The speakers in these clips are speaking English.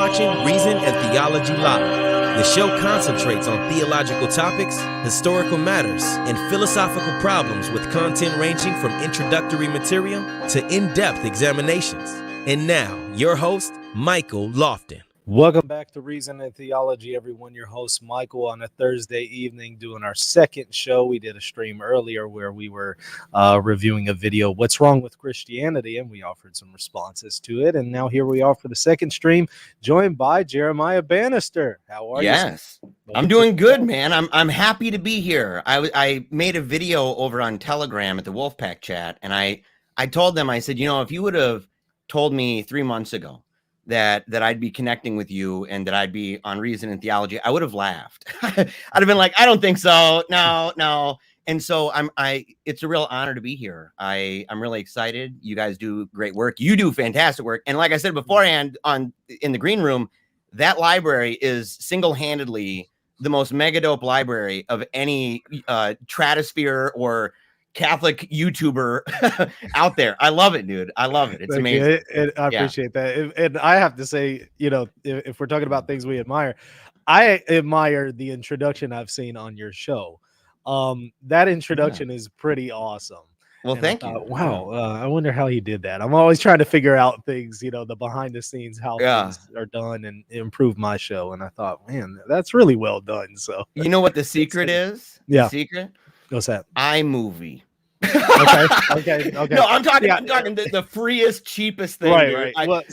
watching Reason and Theology Live. The show concentrates on theological topics, historical matters, and philosophical problems with content ranging from introductory material to in-depth examinations. And now, your host, Michael Lofton. Welcome back to Reason and Theology, everyone. Your host, Michael, on a Thursday evening doing our second show. We did a stream earlier where we were reviewing a video, What's Wrong with Christianity? And we offered some responses to it. And now here we are for the second stream, joined by Jeremiah Bannister. How are you? Yes, I'm doing good, man. I'm happy to be here. I made a video over on Telegram at the Wolfpack chat, and I told them, I said, you know, if you would have told me 3 months ago that I'd be connecting with you and that I'd be on Reason and Theology, I would have laughed. I'd have been like, I don't think so. No. And so it's a real honor to be here. I'm really excited. You guys do great work. You do fantastic work. And like I said beforehand in the green room, that library is single-handedly the most mega dope library of any Tratosphere or Catholic YouTuber out there. I love it, dude. I love it. It's amazing. I appreciate that. And I have to say, you know, if we're talking about things we admire, I admire the introduction I've seen on your show. That introduction is pretty awesome. Well, and thank you. Wow. I wonder how he did that. I'm always trying to figure out things, you know, the behind the scenes, how things are done and improve my show. And I thought, man, that's really well done. So you know what the secret is? Yeah. The secret? What's that? iMovie. Okay. No, I'm talking the freest, cheapest thing. Right. I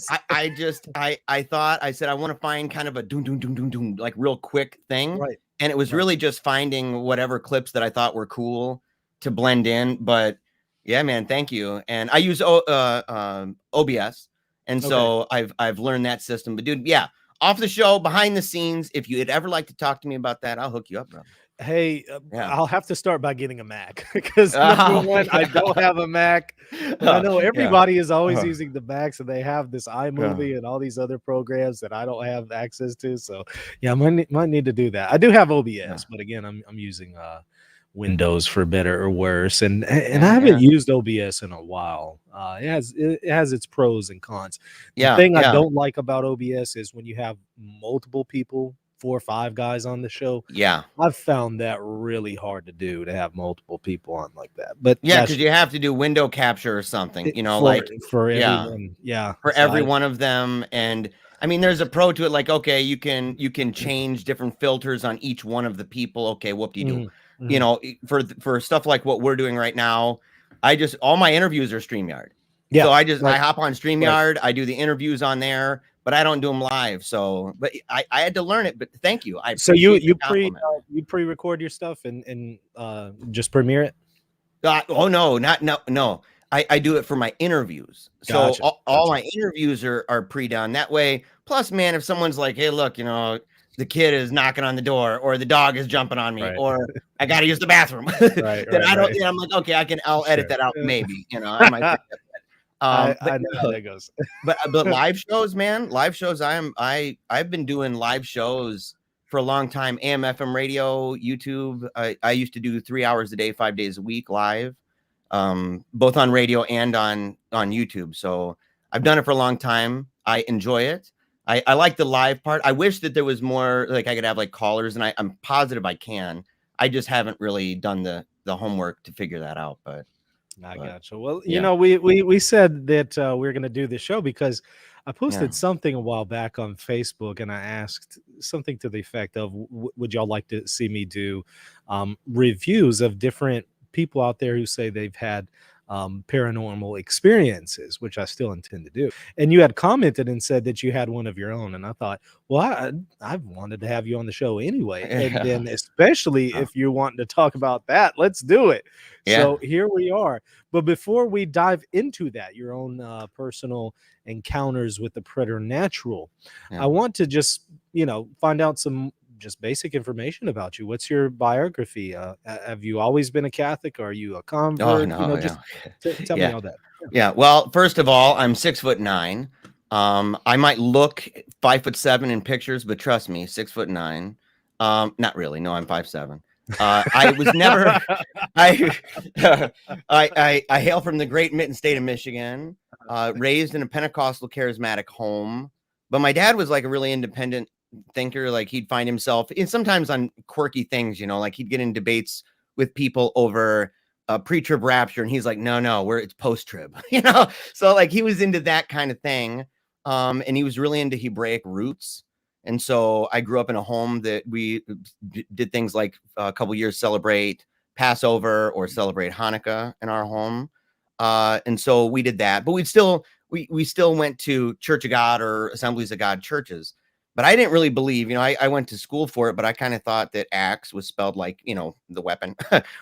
thought, I said, I want to find kind of a doom, like real quick thing. Right. And it was really just finding whatever clips that I thought were cool to blend in. But yeah, man, thank you. And I use OBS. And so I've learned that system. But dude, yeah, off the show, behind the scenes, if you'd ever like to talk to me about that, I'll hook you up, bro. Hey, I'll have to start by getting a Mac because number one, I don't have a Mac. But I know everybody is always using the Macs, and they have this iMovie and all these other programs that I don't have access to. So yeah, I might need to do that. I do have OBS, but again, I'm using Windows for better or worse, and I haven't used OBS in a while. It has its pros and cons. The thing I don't like about OBS is when you have multiple people, 4 or 5 guys on the show. Yeah, I've found that really hard to do, to have multiple people on like that. But yeah, because you have to do window capture or something, you know, for everyone. For every one of them. And I mean, there's a pro to it. Like, okay, you can change different filters on each one of the people. Okay, whoop-de-doo. You know, for stuff like what we're doing right now, all my interviews are StreamYard. Yeah, so I hop on StreamYard. I do the interviews on there, but I don't do them live. So, but I had to learn it. But thank you. So you pre-record your stuff and just premiere it? No. I do it for my interviews. So all my interviews are pre-done that way. Plus, man, if someone's like, hey, look, you know, the kid is knocking on the door, or the dog is jumping on me, or I got to use the bathroom, then I don't. You know, I'm like, okay, I'll edit that out. Maybe, you know, I might. I know how that goes. but live shows, man, I've been doing live shows for a long time. AM, FM radio, YouTube. I used to do 3 hours a day, 5 days a week live, both on radio and on YouTube. So I've done it for a long time. I enjoy it. I like the live part. I wish that there was more, like I could have like callers, and I'm positive I can. I just haven't really done the homework to figure that out. But I gotcha. Well, you know, we said that we're going to do this show because I posted something a while back on Facebook, and I asked something to the effect of, would y'all like to see me do reviews of different people out there who say they've had paranormal experiences, which I still intend to do. And you had commented and said that you had one of your own, and I thought, well, I've wanted to have you on the show anyway, and then especially if you're wanting to talk about that, let's do it. So here we are. But before we dive into that, your own personal encounters with the preternatural, I want to just, you know, find out some just basic information about you. What's your biography? Have you always been a Catholic? Are you a convert? Oh, no, you know, just tell me all that. Yeah. Well, first of all, I'm 6'9". I might look 5'7" in pictures, but trust me, 6'9". Not really. No, I'm 5'7". I was never. I hail from the great Mitten State of Michigan. Raised in a Pentecostal charismatic home. But my dad was like a really independent thinker. Like he'd find himself in sometimes on quirky things, you know, like he'd get in debates with people over pre-trib rapture, and he's like, no, it's post-trib, you know. So like he was into that kind of thing, and he was really into Hebraic roots. And so I grew up in a home that we did things like a couple years celebrate Passover or celebrate Hanukkah in our home, and so we did that. But we still went to Church of God or Assemblies of God churches. But I didn't really believe, you know, I went to school for it, but I kind of thought that axe was spelled like, you know, the weapon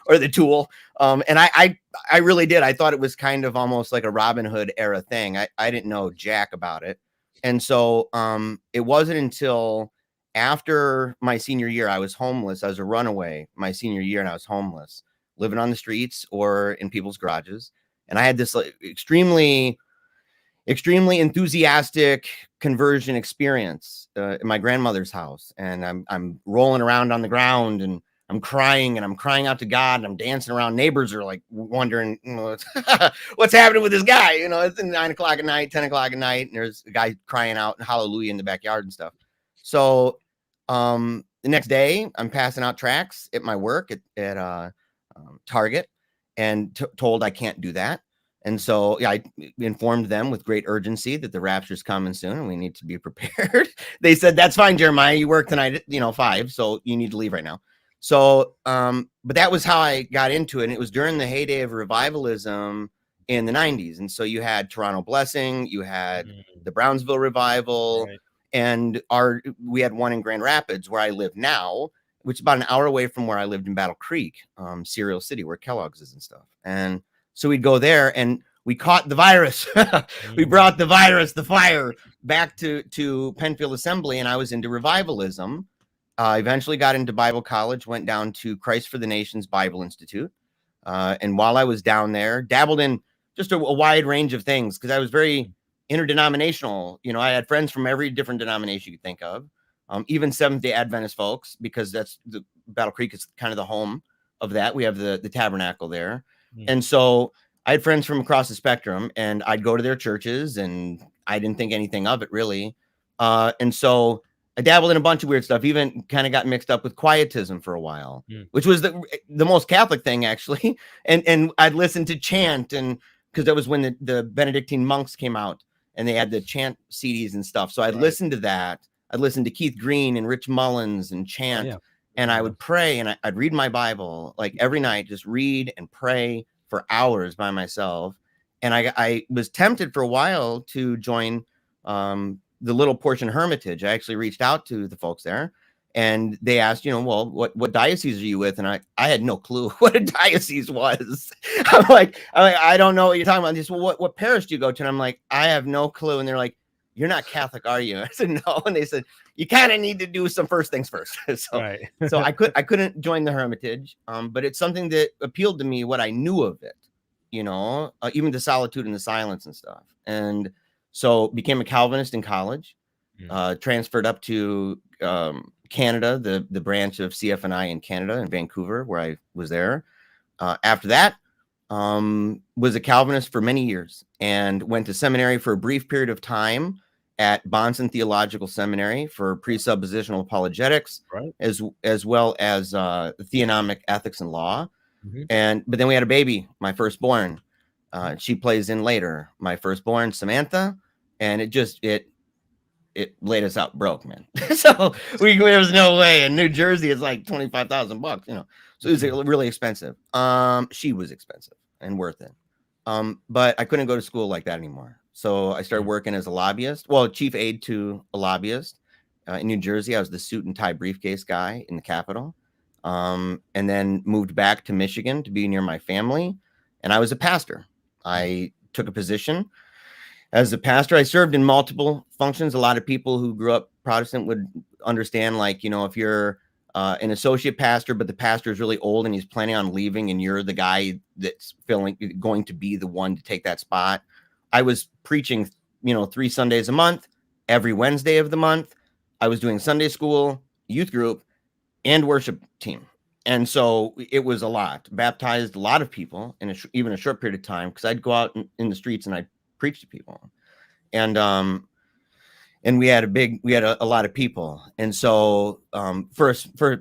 or the tool. And I really did. I thought it was kind of almost like a Robin Hood era thing. I didn't know jack about it. And so it wasn't until after my senior year, I was homeless. I was a runaway my senior year, and I was homeless, living on the streets or in people's garages. And I had this like, extremely enthusiastic conversion experience in my grandmother's house. And I'm rolling around on the ground, and I'm crying out to God, and I'm dancing around. Neighbors are like wondering, you know, what's happening with this guy? You know, it's 9 o'clock at night, 10 o'clock at night, and there's a guy crying out and hallelujah in the backyard and stuff. So the next day I'm passing out tracts at my work at Target, and told I can't do that. And so, yeah, I informed them with great urgency that the rapture's coming soon and we need to be prepared. They said, that's fine, Jeremiah, you work tonight at, you know, 5, so you need to leave right now. So, but that was how I got into it. And it was during the heyday of revivalism in the 90s. And so you had Toronto Blessing, you had the Brownsville Revival, right. And we had one in Grand Rapids where I live now, which is about an hour away from where I lived in Battle Creek, Cereal City, where Kellogg's is and stuff. And so we'd go there, and we caught the virus. We brought the virus, the fire, back to Penfield Assembly, and I was into revivalism. Eventually got into Bible college, went down to Christ for the Nations Bible Institute. And while I was down there, dabbled in just a wide range of things because I was very interdenominational. You know, I had friends from every different denomination you could think of, even Seventh-day Adventist folks, because that's the Battle Creek is kind of the home of that. We have the tabernacle there. And so I had friends from across the spectrum, and I'd go to their churches, and I didn't think anything of it really. And so I dabbled in a bunch of weird stuff, even kind of got mixed up with quietism for a while, which was the most Catholic thing, actually. And I'd listen to chant, and because that was when the Benedictine monks came out, and they had the chant CDs and stuff. So I'd listen to that. I'd listen to Keith Green and Rich Mullins and chant. And I would pray, and I'd read my Bible like every night, just read and pray for hours by myself. And I was tempted for a while to join the Little Portion Hermitage. I actually reached out to the folks there, and they asked, you know, well, what diocese are you with? And I had no clue what a diocese was. I'm like, I don't know what you're talking about. They said, well, what parish do you go to? And I'm like, I have no clue. And they're like, you're not Catholic, are you? I said, no. And they said, you kind of need to do some first things first. So I couldn't join the Hermitage, but it's something that appealed to me, what I knew of it, you know, even the solitude and the silence and stuff. And so became a Calvinist in college, transferred up to Canada, the branch of CFNI in Canada, in Vancouver, where I was there. After that, was a Calvinist for many years, and went to seminary for a brief period of time at Bonson Theological Seminary for presuppositional apologetics, as well as theonomic ethics and law. But then we had a baby, my firstborn. She plays in later, my firstborn, Samantha, and it laid us out broke, man. So there was no way. In New Jersey, it's like $25,000, you know. So it was really expensive. She was expensive and worth it. But I couldn't go to school like that anymore. So I started working as a lobbyist. Well, chief aide to a lobbyist in New Jersey. I was the suit and tie briefcase guy in the Capitol. And then moved back to Michigan to be near my family. And I was a pastor. I took a position as a pastor. I served in multiple functions. A lot of people who grew up Protestant would understand, like, you know, if you're an associate pastor, but the pastor is really old and he's planning on leaving, and you're the guy that's going to be the one to take that spot. I was preaching, you know, 3 Sundays a month, every Wednesday of the month. I was doing Sunday school, youth group, and worship team. And so it was a lot. Baptized a lot of people in even a short period of time, because I'd go out in the streets and I'd preach to people. And and we had a lot of people. And so for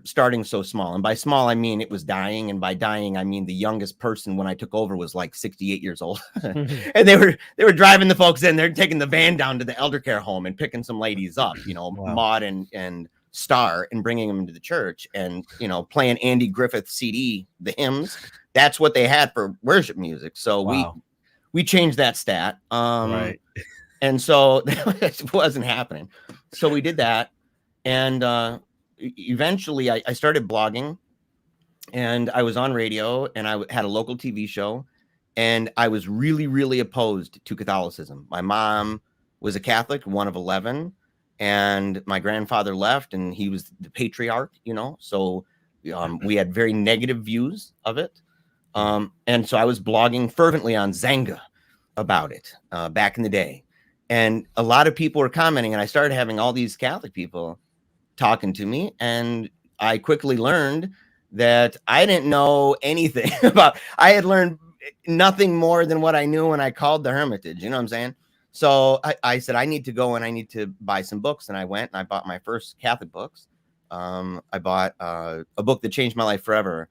starting so small, and by small I mean it was dying, and by dying I mean the youngest person when I took over was like 68 years old. And they were driving the folks in, they're taking the van down to the elder care home and picking some ladies up, you know, wow. Maud and Star, and bringing them into the church, and, you know, playing Andy Griffith CD, the hymns. That's what they had for worship music. So wow. we changed that stat. Right. And so that wasn't happening. So we did that. And eventually I started blogging, and I was on radio, and I had a local TV show, and I was really, really opposed to Catholicism. My mom was a Catholic, one of 11, and my grandfather left, and he was the patriarch, you know, so we had very negative views of it. And so I was blogging fervently on Zanga about it back in the day. And a lot of people were commenting, and I started having all these Catholic people talking to me. And I quickly learned that I didn't know anything about, I had learned nothing more than what I knew when I called the Hermitage. You know what I'm saying? So I said, I need to go and I need to buy some books. And I went and I bought my first Catholic books. I bought a book that changed my life forever.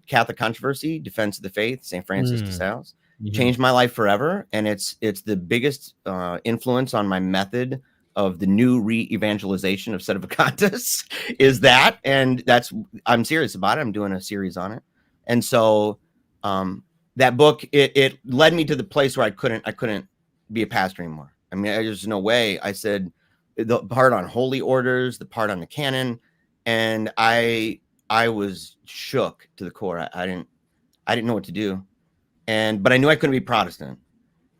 Catholic Controversy, Defense of the Faith, St. Francis de Sales. Changed my life forever, and it's the biggest influence on my method of the new re-evangelization of Sedevacantists is that, and I'm serious about it. I'm doing a series on it, and so that book it led me to the place where I couldn't be a pastor anymore. I mean, there's no way. I said the part on holy orders, the part on the canon, and I was shook to the core. I didn't know what to do. But I knew I couldn't be Protestant,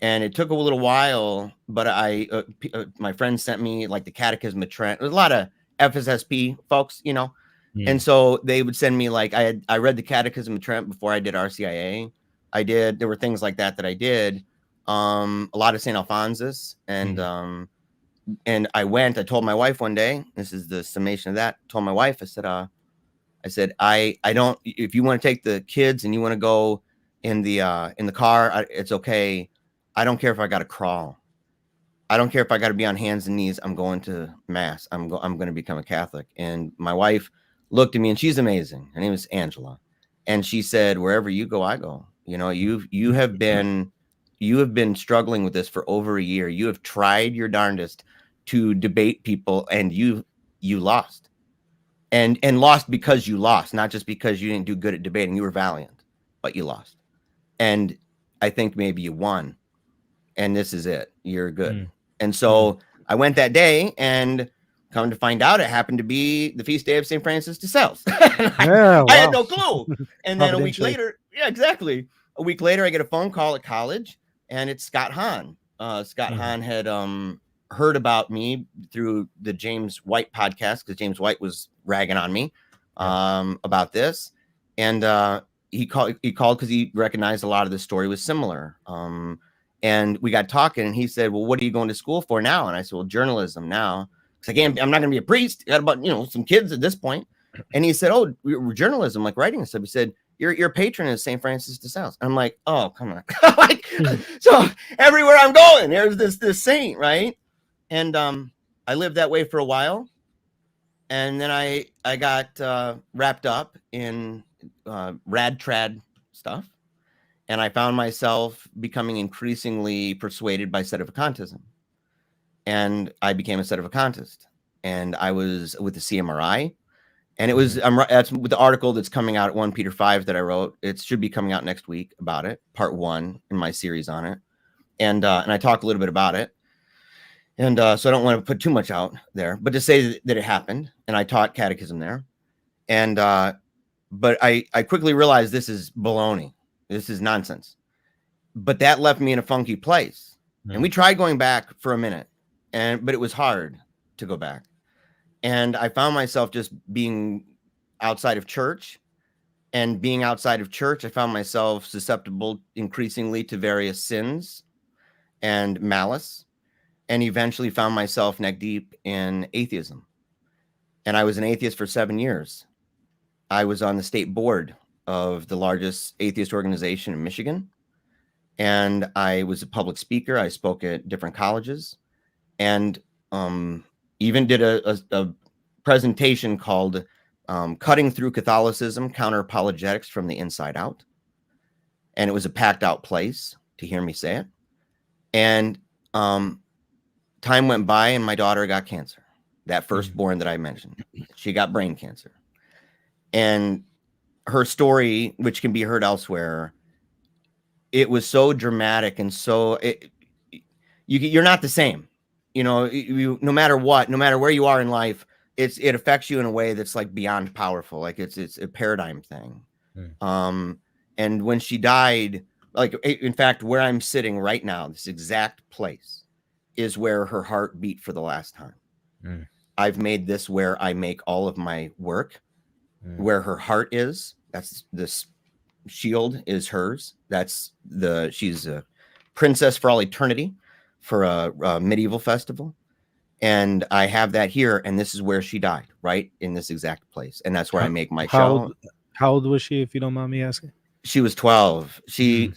and it took a little while, but my friends sent me like the Catechism of Trent. There's a lot of FSSP folks, you know, and so they would send me like, I read the Catechism of Trent before I did RCIA. There were things like that I did, a lot of St. Alphonsus, and I told my wife one day, this is the summation of that, told my wife, I said, I don't, if you want to take the kids and you want to go in the car, it's okay. I don't care if I got to crawl. I don't care if I got to be on hands and knees. I'm going to mass. I'm going to become a Catholic. And my wife looked at me, and she's amazing. Her name is Angela. And she said, wherever you go, I go. You know, you have been struggling with this for over a year. You have tried your darndest to debate people, and you lost. And lost because you lost, not just because you didn't do good at debating. You were valiant, but you lost. And I think maybe you won, and this is it. You're good. And so I went that day, and come to find out, it happened to be the feast day of St. Francis de Sales. I had no clue. And then a week later, exactly. A week later, I get a phone call at college, and it's Scott Hahn. Scott Hahn had heard about me through the James White podcast, because James White was ragging on me about this. And he called because he recognized a lot of the story was similar. And we got talking, and he said, well, what are you going to school for now? And I said, well, journalism now. Because again, I'm not going to be a priest. I got about, some kids at this point. And he said, oh, journalism, like writing and stuff. He said, your patron is St. Francis de Sales. I'm like, oh, come on. So everywhere I'm going, there's this saint, right? And I lived that way for a while. And then I got wrapped up in rad trad stuff, and I found myself becoming increasingly persuaded by Sedevacantism, and I became a Sedevacantist, and I was with the CMRI, and it was that's with the article that's coming out at 1 Peter 5 that I wrote. It should be coming out next week about it, part 1 in my series on it, and I talk a little bit about it. And so I don't want to put too much out there, but to say that it happened, and I taught catechism there, and but I quickly realized this is baloney. This is nonsense. But that left me in a funky place. And we tried going back for a minute, but it was hard to go back. And I found myself just being outside of church, and being outside of church, I found myself susceptible increasingly to various sins and malice, and eventually found myself neck deep in atheism. And I was an atheist for 7 years. I was on the state board of the largest atheist organization in Michigan. And I was a public speaker. I spoke at different colleges. And even did a presentation called Cutting Through Catholicism, Counter-Apologetics from the Inside Out. And it was a packed out place to hear me say it. And time went by and my daughter got cancer. That firstborn that I mentioned, she got brain cancer. And her story, which can be heard elsewhere, it was so dramatic and so you're not the same. You know, no matter what, no matter where you are in life, it affects you in a way that's like beyond powerful. Like it's a paradigm thing. And when she died, like in fact, where I'm sitting right now, this exact place is where her heart beat for the last time. I've made this where I make all of my work. Where her heart is, that's this shield is hers. She's a princess for all eternity for a medieval festival. And I have that here. And this is where she died, right in this exact place. And that's where I make my show. How old was she, if you don't mind me asking? She was 12. She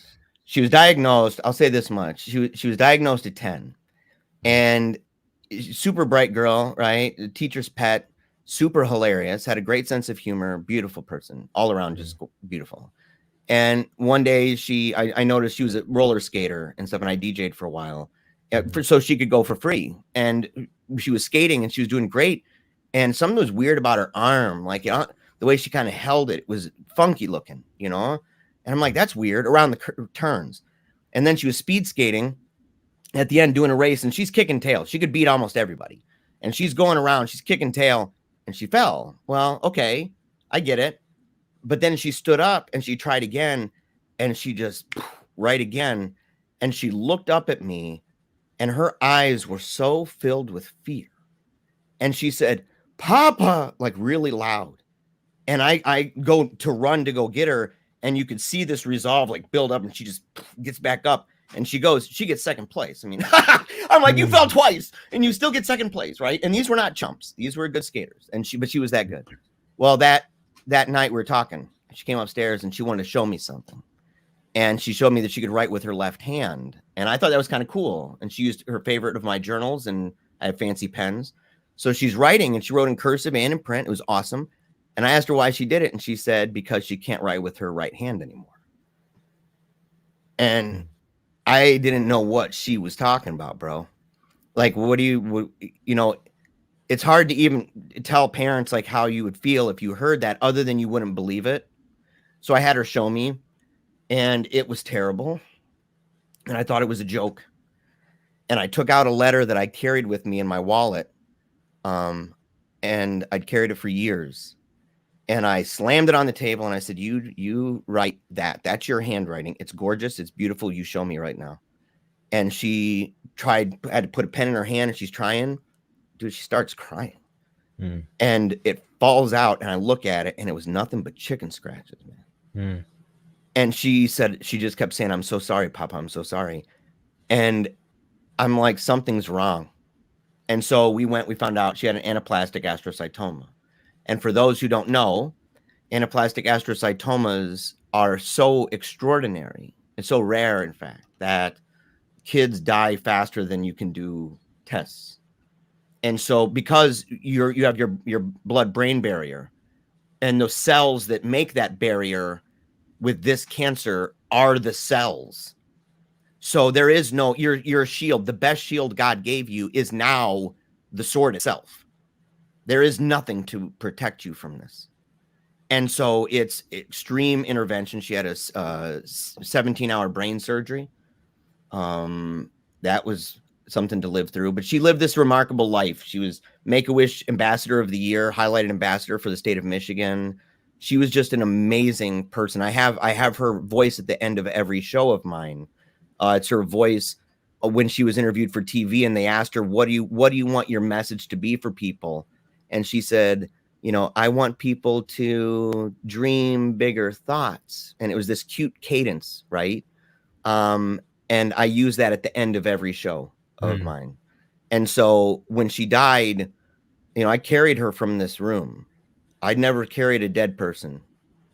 was diagnosed. I'll say this much. She was diagnosed at 10 and super bright girl, right? Teacher's pet. Super hilarious, had a great sense of humor, beautiful person, all around just beautiful. And one day I noticed she was a roller skater and stuff, and I DJ'd for a while so she could go for free. And she was skating and she was doing great. And something was weird about her arm, like the way she kind of held it was funky looking, you know? And I'm like, that's weird around the turns. And then she was speed skating at the end doing a race and she's kicking tail. She could beat almost everybody. And she's going around, she's kicking tail. And she fell. Well, okay, I get it. But then she stood up and she tried again and she just right again. And she looked up at me and her eyes were so filled with fear. And she said, Papa, like really loud. And I go to run to go get her. And you could see this resolve like build up and she just gets back up. And she gets second place. I mean, I'm like, you fell twice and you still get second place, right? And these were not chumps. These were good skaters. But she was that good. Well, that night we were talking. She came upstairs and she wanted to show me something. And she showed me that she could write with her left hand. And I thought that was kind of cool. And she used her favorite of my journals and I have fancy pens. So she's writing and she wrote in cursive and in print. It was awesome. And I asked her why she did it. And she said, because she can't write with her right hand anymore. And I didn't know what she was talking about, bro. Like, it's hard to even tell parents like how you would feel if you heard that other than you wouldn't believe it. So I had her show me and it was terrible. And I thought it was a joke. And I took out a letter that I carried with me in my wallet. And I'd carried it for years. And I slammed it on the table and I said, you write that. That's your handwriting. It's gorgeous. It's beautiful. You show me right now. And she had to put a pen in her hand and she's trying. Dude, she starts crying. And it falls out and I look at it and it was nothing but chicken scratches, man. And she said, she just kept saying, I'm so sorry, Papa. I'm so sorry. And I'm like, something's wrong. And so we found out she had an anaplastic astrocytoma. And for those who don't know, anaplastic astrocytomas are so extraordinary. It's so rare, in fact, that kids die faster than you can do tests. And so because you have your blood-brain barrier and the cells that make that barrier with this cancer are the cells. So there is no, your shield, the best shield God gave you is now the sword itself. There is nothing to protect you from this. And so it's extreme intervention. She had a 17-hour brain surgery. That was something to live through, but she lived this remarkable life. She was Make-A-Wish Ambassador of the Year, highlighted ambassador for the state of Michigan. She was just an amazing person. I have her voice at the end of every show of mine. It's her voice when she was interviewed for TV and they asked her, what do you want your message to be for people? And she said, I want people to dream bigger thoughts. And it was this cute cadence, right? And I use that at the end of every show of mine. And so when she died, I carried her from this room. I'd never carried a dead person,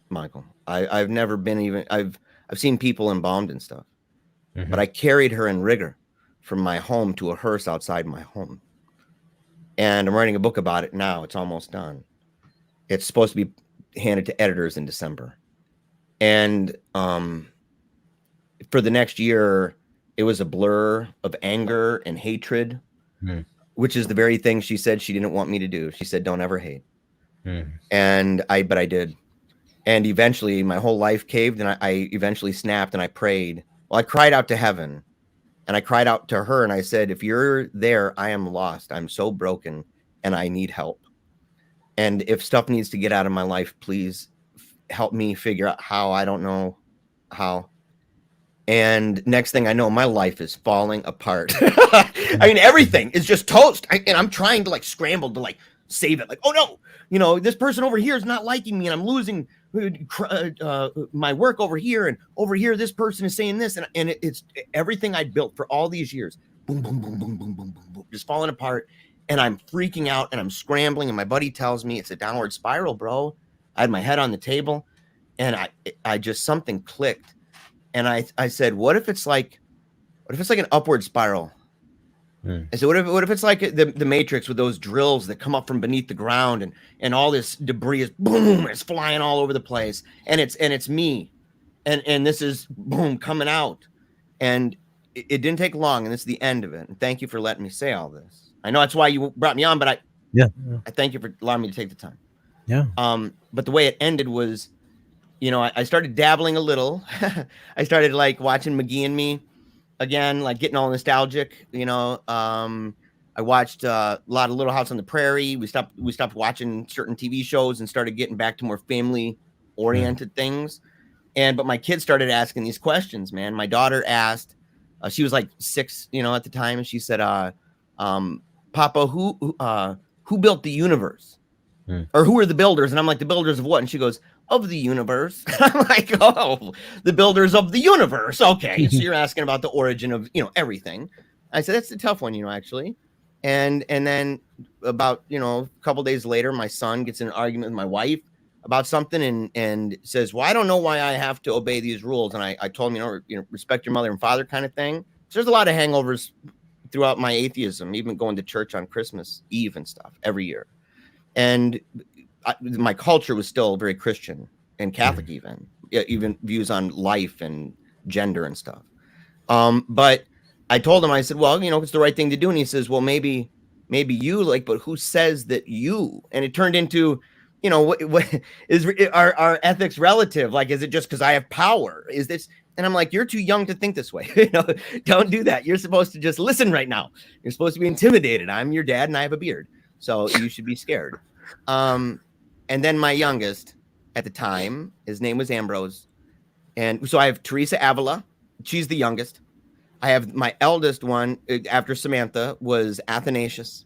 Michael. I've never been I've seen people embalmed and stuff, but I carried her in rigor from my home to a hearse outside my home. and I'm writing a book about it now. It's almost done. It's supposed to be handed to editors in December. And for the next year, it was a blur of anger and hatred, which is the very thing she said she didn't want me to do. She said, don't ever hate. But I did. And eventually my whole life caved, and I eventually snapped, and I prayed. Well, I cried out to heaven, and I cried out to her, and I said, if you're there, I am lost. I'm so broken, and I need help. And if stuff needs to get out of my life, please help me figure out how. I don't know how. And next thing I know, my life is falling apart. I mean, everything is just toast. And I'm trying to like scramble to like save it. Like, oh no, you know, this person over here is not liking me, and I'm losing my work over here, and over here this person is saying this, and it's everything I built for all these years. Boom, boom, boom, boom, boom, boom, boom, boom, just falling apart. And I'm freaking out, and I'm scrambling, and my buddy tells me it's a downward spiral, bro. I had my head on the table, and I just, something clicked. And I said, what if it's like an upward spiral? I said, what if it's like the Matrix with those drills that come up from beneath the ground, and all this debris is boom, it's flying all over the place, and it's me, and this is boom coming out, and it didn't take long, and it's the end of it. And thank you for letting me say all this. I know that's why you brought me on, but I thank you for allowing me to take the time. Yeah. But the way it ended was, you know, I started dabbling a little. I started like watching McGee and Me again, like getting all nostalgic. You know, I watched a lot of Little House on the Prairie. We stopped watching certain TV shows and started getting back to more family oriented things. But my kids started asking these questions, man. My daughter asked, she was like 6, you know, at the time, and she said, Papa, who built the universe? Or who are the builders? And I'm like, the builders of what? And she goes, of the universe. I'm like, oh, the builders of the universe. Okay, so you're asking about the origin of, you know, everything. I said, that's a tough one, you know, actually. And then about, you know, a couple days later, my son gets in an argument with my wife about something, and says, well, I don't know why I have to obey these rules. And I told him, you know, respect your mother and father kind of thing. So there's a lot of hangovers throughout my atheism, even going to church on Christmas Eve and stuff every year. And my culture was still very Christian and Catholic, even views on life and gender and stuff. But I told him, I said, well, you know, it's the right thing to do. And he says, well, maybe you, like, but who says that you? And it turned into, you know, what is our ethics relative? Like, is it just because I have power? Is this? And I'm like, you're too young to think this way. You know, don't do that. You're supposed to just listen right now. You're supposed to be intimidated. I'm your dad and I have a beard, so you should be scared. And then my youngest at the time, his name was Ambrose. And so I have Teresa Avila. She's the youngest. I have my eldest one after Samantha was Athanasius.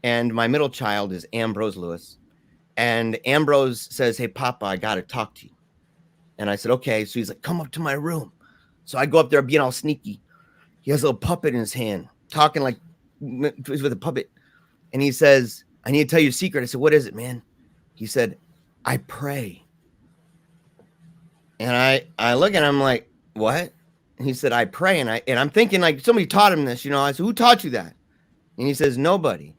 And my middle child is Ambrose Lewis. And Ambrose says, hey, Papa, I got to talk to you. And I said, okay. So he's like, come up to my room. So I go up there being all sneaky. He has a little puppet in his hand, talking like with a puppet. And he says, I need to tell you a secret. I said, what is it, man? He said, I pray. And I look at him like, what? And he said, I pray. And I'm thinking like somebody taught him this, you know. I said, who taught you that? And he says, nobody.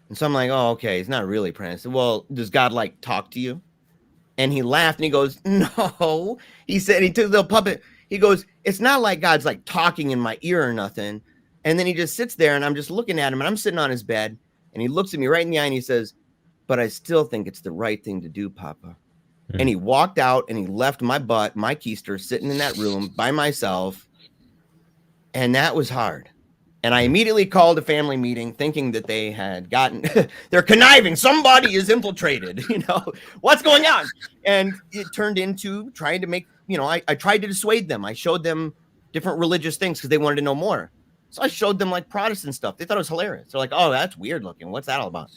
And so I'm like, oh, okay. He's not really praying. I said, well, does God like talk to you? And he laughed and he goes, no. He said, he took the little puppet. He goes, it's not like God's like talking in my ear or nothing. And then he just sits there and I'm just looking at him and I'm sitting on his bed and he looks at me right in the eye and he says, but I still think it's the right thing to do, Papa. And he walked out and he left my keister sitting in that room by myself. And that was hard. And I immediately called a family meeting thinking that they had gotten, they're conniving. Somebody is infiltrated, you know, what's going on? And it turned into trying to make, you know, I tried to dissuade them. I showed them different religious things because they wanted to know more. So I showed them like Protestant stuff. They thought it was hilarious. They're like, oh, that's weird looking. What's that all about?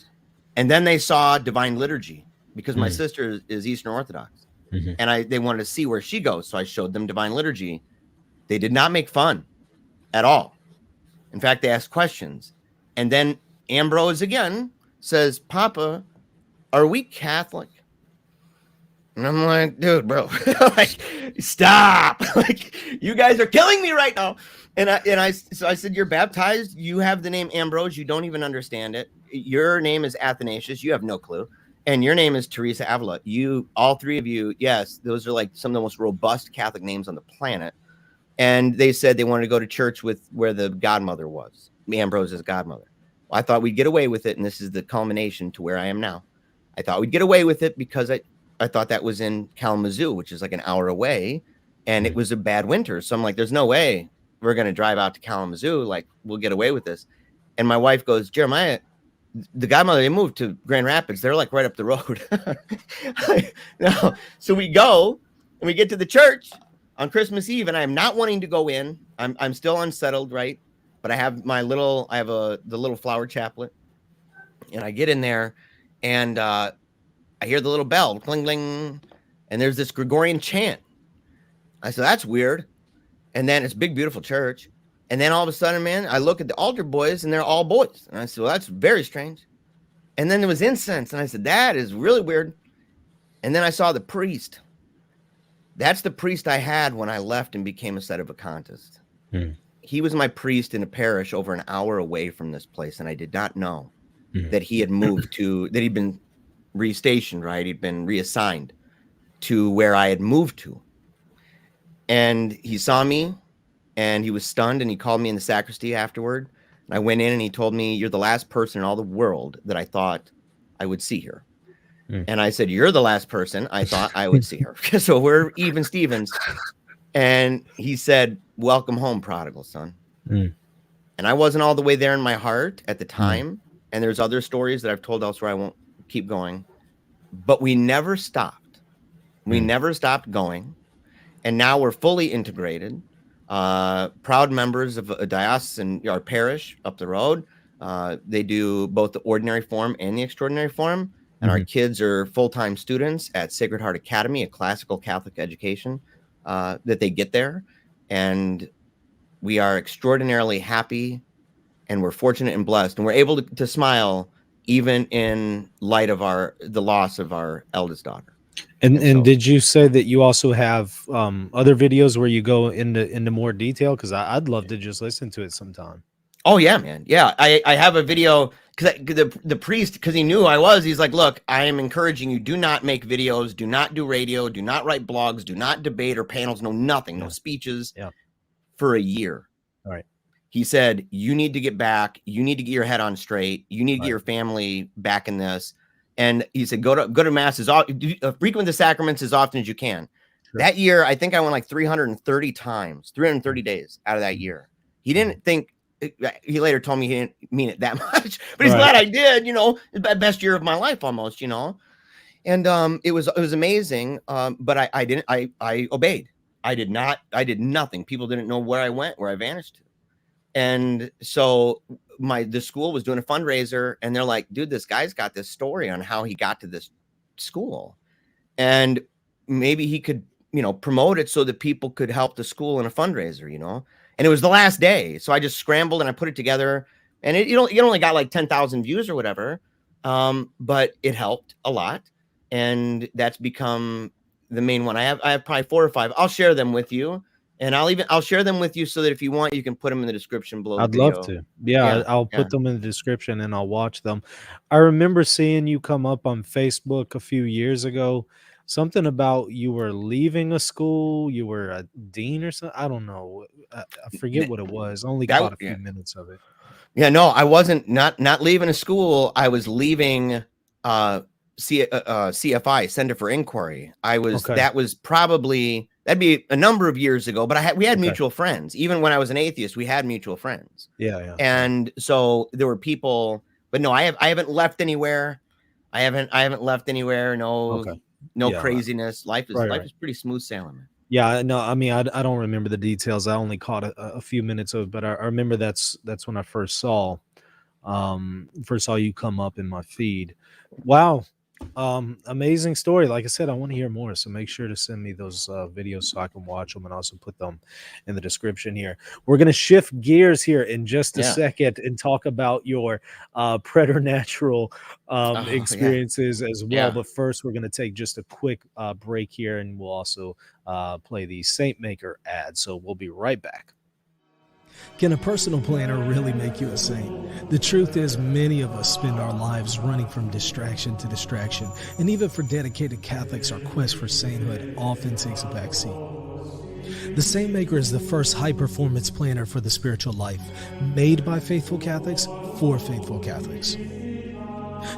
And then they saw divine liturgy because my sister is Eastern Orthodox and they wanted to see where she goes. So I showed them divine liturgy. They did not make fun at all. In fact, they asked questions. And then Ambrose again says, Papa, are we Catholic? And I'm like, dude, bro, like, stop. Like, you guys are killing me right now. So I said, you're baptized. You have the name Ambrose. You don't even understand it. Your name is Athanasius. You have no clue. And your name is Teresa Avila. All three of you, yes, those are like some of the most robust Catholic names on the planet. And they said they wanted to go to church where the godmother was, Ambrose's godmother. Well, I thought we'd get away with it. And this is the culmination to where I am now. I thought we'd get away with it because I thought that was in Kalamazoo, which is like an hour away. And it was a bad winter. So I'm like, there's no way we're going to drive out to Kalamazoo. Like, we'll get away with this. And my wife goes, Jeremiah, the godmother, they moved to Grand Rapids. They're like right up the road. No. So we go and we get to the church on Christmas Eve, and I'm not wanting to go in. I'm still unsettled, right? But I have the little flower chaplet, and I get in there, and I hear the little bell, cling, cling, and there's this Gregorian chant. I said, that's weird. And then it's a big, beautiful church. And then all of a sudden, man, I look at the altar boys, and they're all boys. And I said, well, that's very strange. And then there was incense, and I said, that is really weird. And then I saw the priest. That's the priest I had when I left and became a sedevacantist. He was my priest in a parish over an hour away from this place, and I did not know that he had moved that he'd been restationed, right? He'd been reassigned to where I had moved to. And he saw me, and he was stunned, and he called me in the sacristy afterward. And I went in, and he told me, you're the last person in all the world that I thought I would see here. And I said, you're the last person I thought I would see her. So we're even Stevens. And he said, welcome home, prodigal son. And I wasn't all the way there in my heart at the time. And there's other stories that I've told elsewhere. I won't keep going. But we never stopped. We never stopped going. And now we're fully integrated. Proud members of a diocesan, our parish up the road. They do both the ordinary form and the extraordinary form. And our kids are full-time students at Sacred Heart Academy, a classical Catholic education that they get there. And we are extraordinarily happy, and we're fortunate and blessed. And we're able to smile even in light of the loss of our eldest daughter. And so, did you say that you also have other videos where you go into more detail? Because I'd love to just listen to it sometime. Oh, yeah, man. Yeah, I have a video because the priest, because he knew I was, he's like, look, I am encouraging you, do not make videos, do not do radio, do not write blogs, do not debate or panels, no nothing, no speeches for a year. All right. He said, you need to get back. You need to get your head on straight. You need to get your family back in this. And he said, go to mass frequent the sacraments as often as you can. Sure. That year, I think I went like 330 times, 330 days out of that year. He didn't think, he later told me he didn't mean it that much, but he's glad I did, the best year of my life almost, and it was amazing. But I obeyed. I did nothing. People didn't know where I went, where I vanished to. And so the school was doing a fundraiser, and they're like, dude, this guy's got this story on how he got to this school, and maybe he could, promote it so that people could help the school in a fundraiser, And it was the last day. So I just scrambled and I put it together, and it only got like 10,000 views or whatever. But it helped a lot. And that's become the main one. I have probably 4 or 5. I'll share them with you, and I'll share them with you so that if you want, you can put them in the description below. I'd love to. Yeah, I'll put them in the description and I'll watch them. I remember seeing you come up on Facebook a few years ago. Something about you were leaving a school, you were a dean or something. I don't know. I forget what it was. Only caught a few minutes of it. Yeah, no, I wasn't not leaving a school. I was leaving CFI, Center for Inquiry. That was probably, that'd be a number of years ago, but we had mutual friends. Even when I was an atheist, we had mutual friends. Yeah. And so there were people, but no, I haven't left anywhere. I haven't left anywhere. No craziness. Life is pretty smooth sailing, man. Yeah, no, I mean, I don't remember the details. I only caught a few minutes of it, but I remember that's when I first saw you come up in my feed. Wow. Amazing story. Like I said, I want to hear more, so make sure to send me those videos so I can watch them, and also put them in the description here. We're going to shift gears here in just a second and talk about your preternatural experiences as well. But first, we're going to take just a quick break here, and we'll also play the Saint Maker ad. So we'll be right back. Can a personal planner really make you a saint? The truth is, many of us spend our lives running from distraction to distraction, and even for dedicated Catholics, our quest for sainthood often takes a backseat. The Saint Maker is the first high-performance planner for the spiritual life, made by faithful Catholics for faithful Catholics.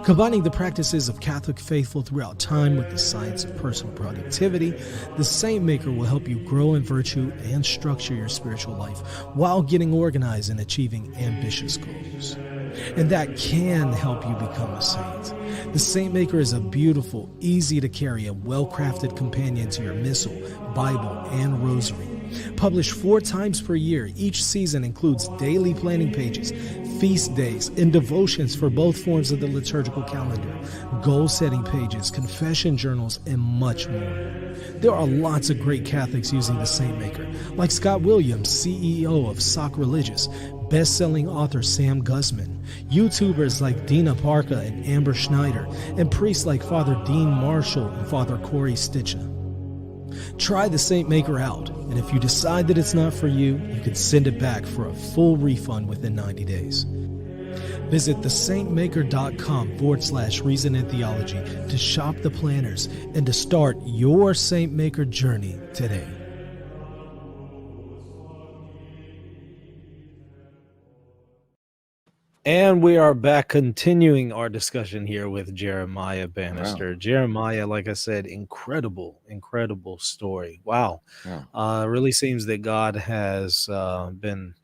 Combining the practices of Catholic faithful throughout time with the science of personal productivity, the Saint Maker will help you grow in virtue and structure your spiritual life while getting organized and achieving ambitious goals. And that can help you become a saint. The Saint Maker is a beautiful, easy to carry, and well-crafted companion to your Missal, Bible, and Rosary. Published 4 times per year, each season includes daily planning pages, feast days, and devotions for both forms of the liturgical calendar, goal-setting pages, confession journals, and much more. There are lots of great Catholics using the Saint Maker, like Scott Williams, CEO of Sock Religious, best-selling author Sam Guzman, YouTubers like Dina Parka and Amber Schneider, and priests like Father Dean Marshall and Father Corey Stitcha. Try the Saint Maker out, and if you decide that it's not for you, you can send it back for a full refund within 90 days. Visit thesaintmaker.com/reason and theology to shop the planners and to start your Saint Maker journey today. And we are back, continuing our discussion here with Jeremiah Bannister. Wow. Jeremiah, like I said, incredible story. Wow. Really seems that God has been,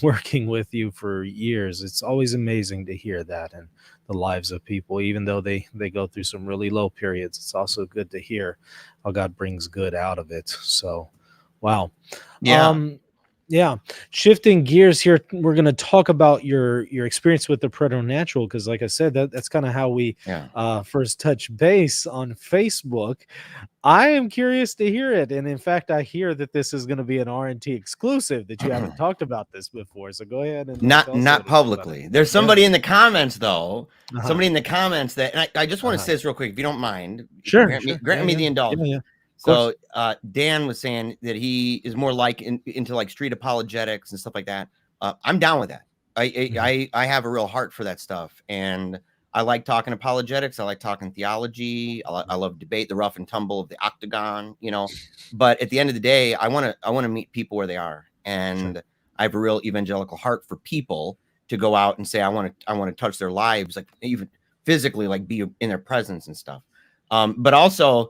working with you for years. It's always amazing to hear that in the lives of people, even though they go through some really low periods. It's also good to hear how God brings good out of it. So, wow. Yeah. Shifting gears here, we're going to talk about your experience with the preternatural, because like I said, that's kind of how we first touched base on Facebook. I am curious to hear it. And in fact, I hear that this is going to be an RNT exclusive, that you haven't talked about this before. So go ahead and not publicly. There's somebody in the comments though. Somebody in the comments that, and I just want to say this real quick, if you don't mind. Sure. Grant me the indulgence. Yeah. So Dan was saying that he is more like into like street apologetics and stuff like that. I'm down with that. I have a real heart for that stuff, and I like talking apologetics. I like talking theology. I love debate, the rough and tumble of the octagon, But at the end of the day, I want to meet people where they are, and I have a real evangelical heart for people to go out and say I want to touch their lives, like even physically, like be in their presence and stuff. But also.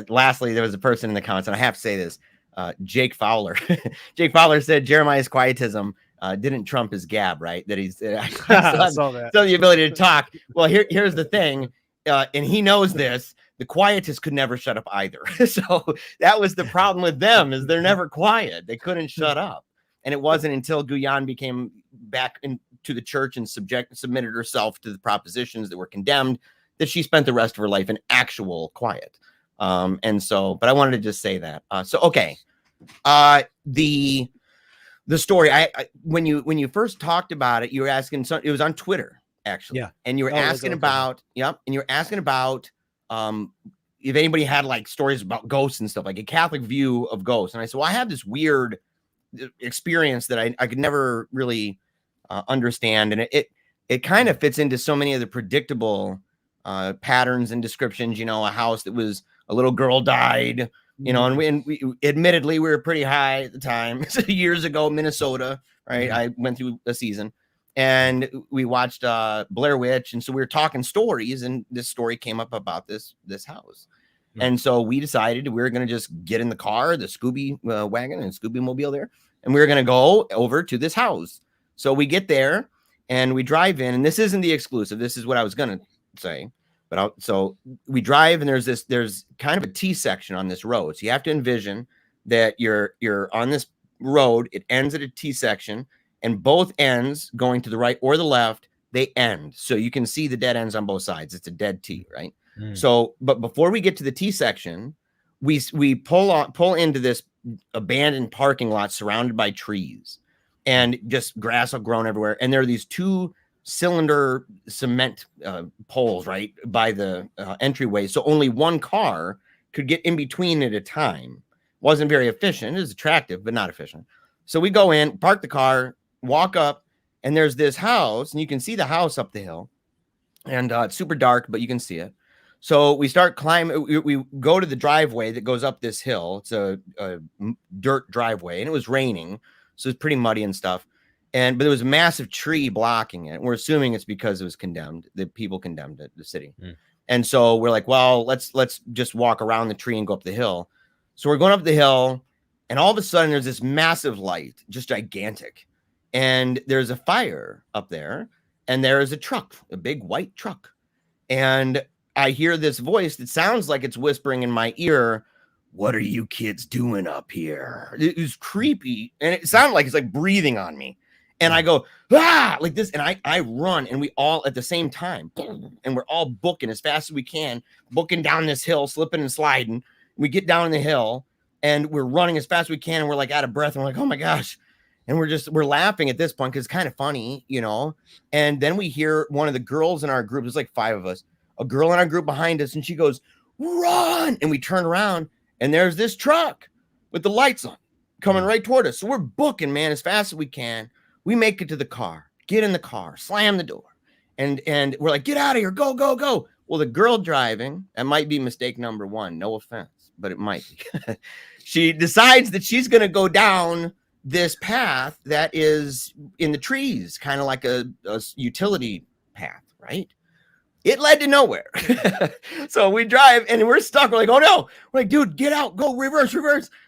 Lastly, there was a person in the comments, and I have to say this, Jake Fowler. Jake Fowler said Jeremiah's quietism didn't trump his gab, right? That he's still the ability to talk. Well, here's the thing, and he knows this. The quietists could never shut up either. So that was the problem with them, is they're never quiet. They couldn't shut up. And it wasn't until Guyane became back into the church and submitted herself to the propositions that were condemned that she spent the rest of her life in actual quiet. And so, but I wanted to just say that. The story, when you first talked about it, you were asking, it was on Twitter actually. Yeah. And you were asking about, and you were asking about, if anybody had like stories about ghosts and stuff, like a Catholic view of ghosts. And I said, well, I have this weird experience that I could never really, understand. And it kind of fits into so many of the predictable, patterns and descriptions, a house that was, a little girl died, and we admittedly, we were pretty high at the time. Years ago, Minnesota, right? I went through a season and we watched Blair Witch. And so we were talking stories, and this story came up about this house. And so we decided we were going to just get in the car, the Scooby wagon and Scooby Mobile there, and we were going to go over to this house. So we get there and we drive in, and this isn't the exclusive. This is what I was going to say. But so we drive, and there's kind of a T section on this road. So you have to envision that you're on this road. It ends at a T section, and both ends going to the right or the left, they end. So you can see the dead ends on both sides. It's a dead T, right? So, but before we get to the T section, we pull into this abandoned parking lot surrounded by trees and just grass all grown everywhere. And there are these 2-cylinder cement poles right by the entryway. So only one car could get in between at a time. Wasn't very efficient. It was attractive, but not efficient. So we go in, park the car, walk up, and there's this house, and you can see the house up the hill. And it's super dark, but you can see it. So we start climbing. We go to the driveway that goes up this hill. It's a dirt driveway, and it was raining, so it's pretty muddy and stuff. But there was a massive tree blocking it. We're assuming it's because it was condemned. The people condemned it, the city. And so we're like, well, let's just walk around the tree and go up the hill. So we're going up the hill, and all of a sudden there's this massive light, just gigantic. And there's a fire up there, and there is a truck, a big white truck. And I hear this voice that sounds like it's whispering in my ear, "What are you kids doing up here?" It was creepy, and it sounded like it's like breathing on me. And I go, ah, like this, and I run, and we all at the same time, and we're all booking as fast as we can, booking down this hill, slipping and sliding. We get down the hill, and we're running as fast as we can, and we're like out of breath, and we're like, oh my gosh. And we're laughing at this point because it's kind of funny, you know. And then we hear one of the girls in our group, there's like 5 of us, a girl in our group behind us, and she goes, "Run!" And we turn around, and there's this truck with the lights on coming right toward us. So we're booking, man, as fast as we can. We make it to the car, get in the car, slam the door, and we're like, "Get out of here, go, go, go." Well, the girl driving, that might be mistake number 1, no offense, but it might be. She decides that she's going to go down this path that is in the trees, kind of like a utility path, right? It led to nowhere. So we drive and we're stuck. We're like, oh no. We're like, dude, get out, go reverse.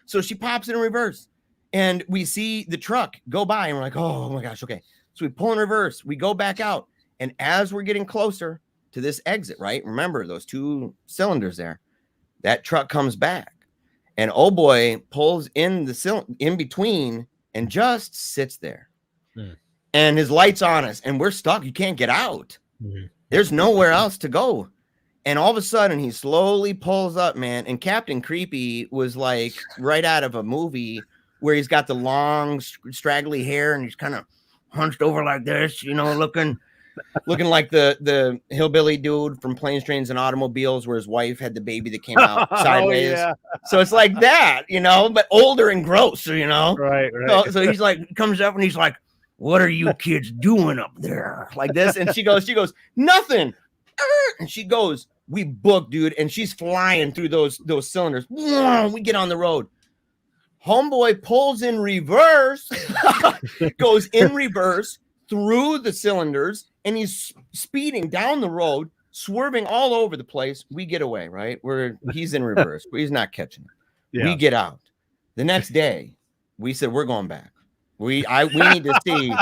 So she pops in reverse and we see the truck go by and we're like, oh my gosh, okay. So we pull in reverse, we go back out. And as we're getting closer to this exit, right? Remember those 2 cylinders there, that truck comes back. And oh boy, pulls in in between and just sits there. And his light's on us and we're stuck. You can't get out. There's nowhere else to go. And all of a sudden he slowly pulls up, man. And Captain Creepy was like right out of a movie where he's got the long straggly hair and he's kind of hunched over like this, you know, looking like the hillbilly dude from Planes, Trains, and Automobiles, where his wife had the baby that came out sideways. Yeah. So it's like that, you know, but older and gross, you know. Right. So he's like, comes up and he's like, "What are you kids doing up there?" Like this. And she goes, "Nothing." And she goes, "We booked, dude." And she's flying through those cylinders. We get on the road. Homeboy pulls in reverse, goes in reverse through the cylinders, and he's speeding down the road, swerving all over the place. We get away, right? He's in reverse, but he's not catching it. Yeah. We get out. The next day, we said, we're going back. We need to see.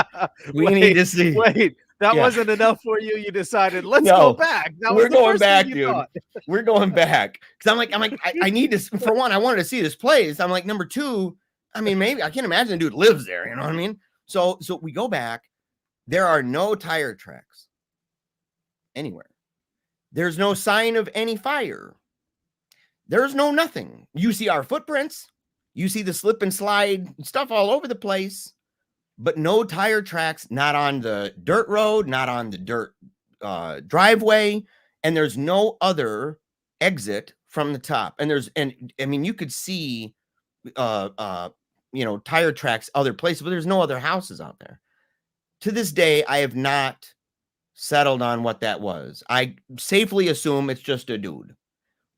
Need to see. Wait, that wasn't enough for you. You decided, let's go back. We're going back, dude. We're going back. Because I'm like, I need to, for one, I wanted to see this place. I'm like, number 2, I mean, maybe I can't imagine a dude lives there. You know what I mean? So we go back. There are no tire tracks anywhere. There's no sign of any fire. There's no nothing. You see our footprints. You see the slip and slide stuff all over the place, but no tire tracks, not on the dirt road, not on the dirt driveway. And there's no other exit from the top. And I mean, you could see, tire tracks other places, but there's no other houses out there. To this day, I have not settled on what that was. I safely assume it's just a dude,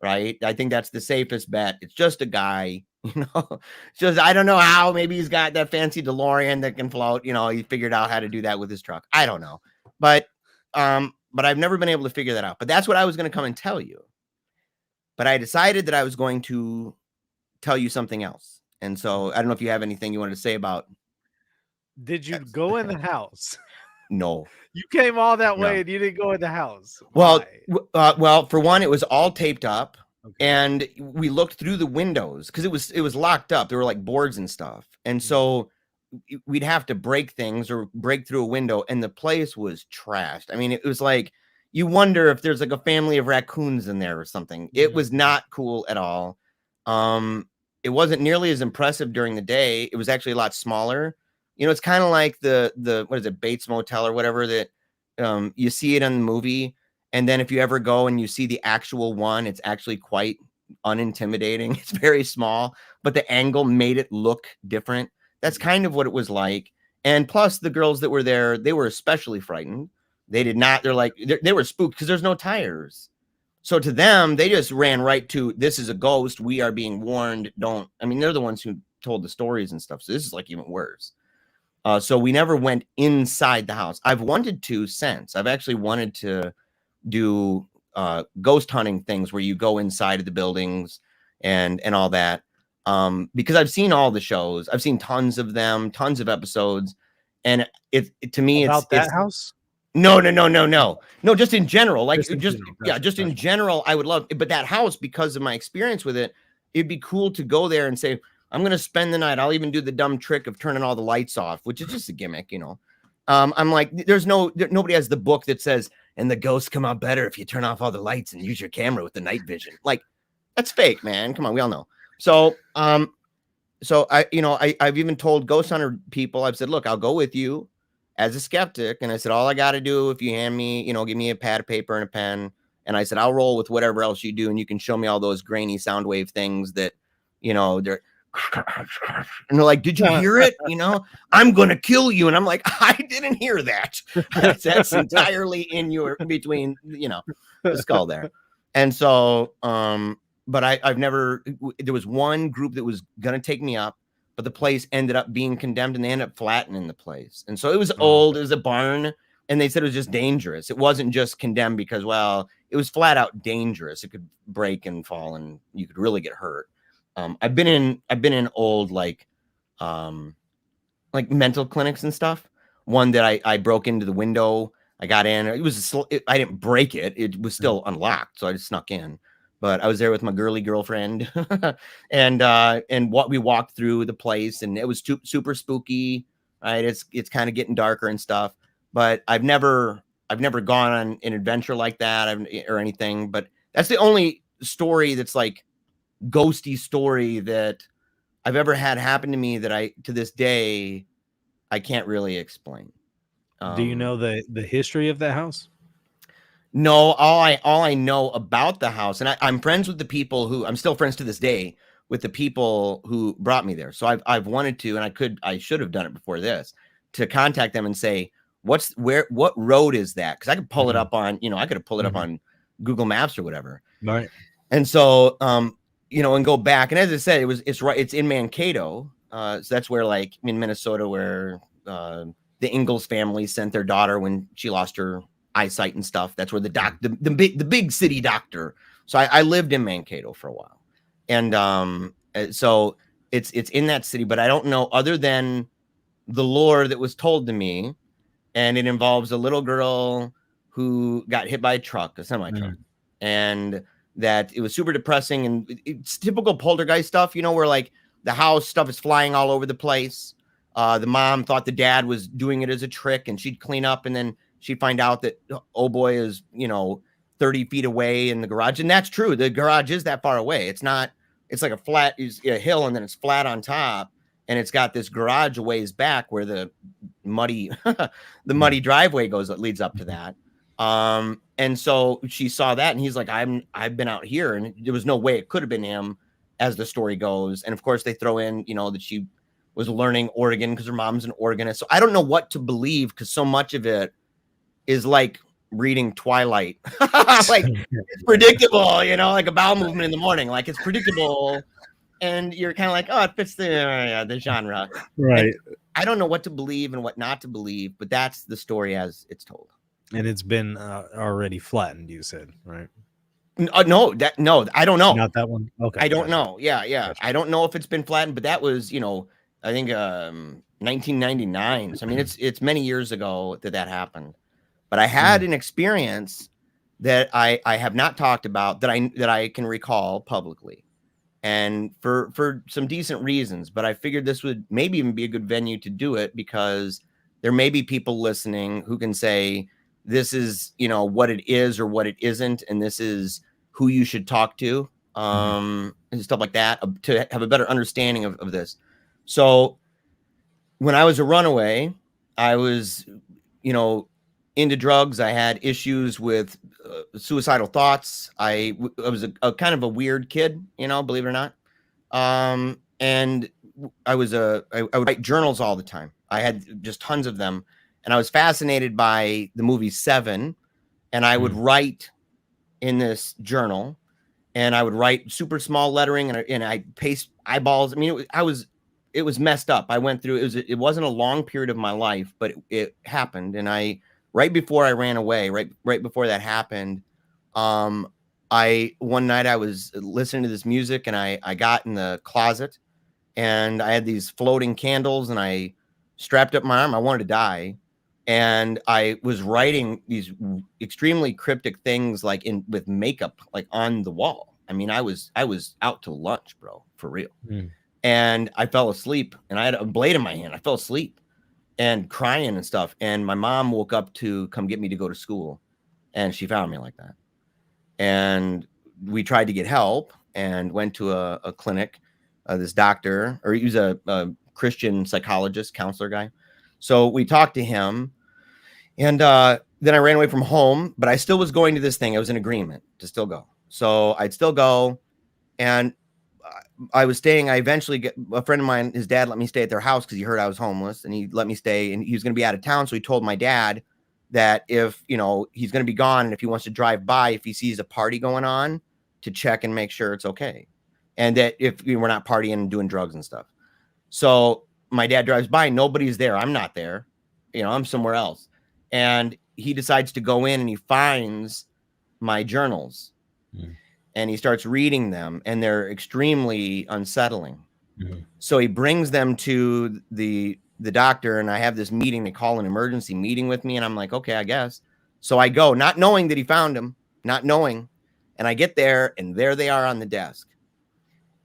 right? I think that's the safest bet. It's just a guy, you know. It's just, I don't know how. Maybe he's got that fancy DeLorean that can float. You know, he figured out how to do that with his truck. I don't know, but I've never been able to figure that out. But that's what I was going to come and tell you. But I decided that I was going to tell you something else. And so I don't know if you have anything you wanted to say about. Did you go in the house? No. You came all that way and you didn't go in the house. Well, for one, it was all taped up, and we looked through the windows because it was locked up. There were like boards and stuff, and so we'd have to break things or break through a window, and the place was trashed. I mean, it was like, you wonder if there's like a family of raccoons in there or something. It was not cool at all. It wasn't nearly as impressive during the day. It was actually a lot smaller. You know, it's kind of like the what is it, Bates Motel or whatever, that you see it in the movie, and then if you ever go and you see the actual one, it's actually quite unintimidating. It's very small, but the angle made it look different. That's kind of what it was like. And plus, the girls that were there, they were especially frightened. They did not, they were spooked because there's no tires. So to them, they just ran right to, this is a ghost. We are being warned. They're the ones who told the stories and stuff. So this is like even worse. So we never went inside the house. I've wanted to since. I've actually wanted to do ghost hunting things where you go inside of the buildings and all that. Because I've seen all the shows. I've seen tons of them, tons of episodes. And to me, about it's that house. No, just in general. Like just in general, I would love, but that house, because of my experience with it, it'd be cool to go there and say, I'm going to spend the night. I'll even do the dumb trick of turning all the lights off, which is just a gimmick, you know. I'm like, nobody has the book that says, and the ghosts come out better if you turn off all the lights and use your camera with the night vision. Like, that's fake, man. Come on, we all know. So, I've even told ghost hunter people, I've said, look, I'll go with you as a skeptic. And I said, all I got to do, if you hand me, give me a pad of paper and a pen. And I said, I'll roll with whatever else you do. And you can show me all those grainy sound wave things that, they're, and they're like, did you hear it? I'm going to kill you. And I'm like, I didn't hear that. That's entirely between, the skull there. And so, but I've never, there was one group that was going to take me up, but the place ended up being condemned and they ended up flattening the place. And so it was old, it was a barn, and they said it was just dangerous. It wasn't just condemned because, well, it was flat out dangerous. It could break and fall and you could really get hurt. I've been in old, like mental clinics and stuff. One that I broke into the window. I got in, I didn't break it. It was still unlocked. So I just snuck in. But I was there with my girly girlfriend and what we walked through the place, and it was super spooky, right? It's kind of getting darker and stuff, but I've never gone on an adventure like that or anything, but that's the only story that's like ghosty story that I've ever had happen to me that to this day, I can't really explain. Do you know the history of that house? No, all I know about the house, and I'm friends with the people who, I'm still friends to this day with the people who brought me there. So I've wanted to, and I should have done it before this, to contact them and say, what road is that? Because I could pull it up on, I could have pulled it up on Google Maps or whatever. Right. And so, and go back. And as I said, it's in Mankato. So that's where, like, in Minnesota, where the Ingalls family sent their daughter when she lost her eyesight and stuff. That's where the big city doctor. So I lived in Mankato for a while, and so it's in that city, but I don't know, other than the lore that was told to me, and it involves a little girl who got hit by a semi truck, and that it was super depressing, and it's typical poltergeist stuff, where like the house stuff is flying all over the place. The mom thought the dad was doing it as a trick, and she'd clean up, and then she'd find out that, oh boy, is, 30 feet away in the garage. And that's true. The garage is that far away. It's not, it's like a hill, and then it's flat on top. And it's got this garage a ways back where the muddy driveway leads up to that. And so she saw that, and he's like, I've been out here, and there was no way it could have been him, as the story goes. And of course they throw in, that she was learning organ because her mom's an organist. So I don't know what to believe, because so much of it is like reading Twilight. Like, it's predictable, like a bowel movement in the morning. Like, it's predictable, and you're kind of like, oh, it fits the genre. Right. And I don't know what to believe and what not to believe, but that's the story as it's told. And it's been already flattened, you said, right? No, I don't know. Not that one. Okay. I don't know. Yeah. Gotcha. I don't know if it's been flattened, but that was, I think 1999. So I mean, it's many years ago that happened. But I had an experience that I have not talked about, that I can recall publicly. and for some decent reasons. But I figured this would maybe even be a good venue to do it, because there may be people listening who can say, this is, you know, what it is or what it isn't, and this is who you should talk to, and stuff like that, to have a better understanding of this. So when I was a runaway, I was, you know, into drugs. I had issues with suicidal thoughts. I was a kind of a weird kid, you know, believe it or not. And I would write journals all the time. I had just tons of them, and I was fascinated by the movie Seven, and I would write in this journal, and I would write super small lettering, and I paste eyeballs. I mean, it was messed up. I went through, it wasn't a long period of my life, but it happened. And right before I ran away, right before that happened, one night I was listening to this music, and I got in the closet, and I had these floating candles, and I strapped up my arm. I wanted to die. And I was writing these extremely cryptic things, like with makeup, like on the wall. I mean, I was out to lunch, bro, for real. And I fell asleep, and I had a blade in my hand. I fell asleep and crying and stuff. And my mom woke up to come get me to go to school, and she found me like that. And we tried to get help and went to a clinic, this doctor, or he was a Christian psychologist, counselor guy. So we talked to him, and then I ran away from home, but I still was going to this thing. I was in agreement to still go. So I'd still go. And I was staying. I eventually get a friend of mine, his dad let me stay at their house because he heard I was homeless, and he let me stay, and he was going to be out of town. So he told my dad that if, you know, he's going to be gone, and if he wants to drive by, if he sees a party going on, to check and make sure it's okay. And that if we're not partying and doing drugs and stuff. So my dad drives by, nobody's there. I'm not there. You know, I'm somewhere else. And he decides to go in, and he finds my journals. And he starts reading them, and they're extremely unsettling. So he brings them to the doctor, and I have this meeting. They call an emergency meeting with me, and I'm like, okay, I guess. So I go, not knowing that he found them, not knowing. And I get there, and there they are on the desk.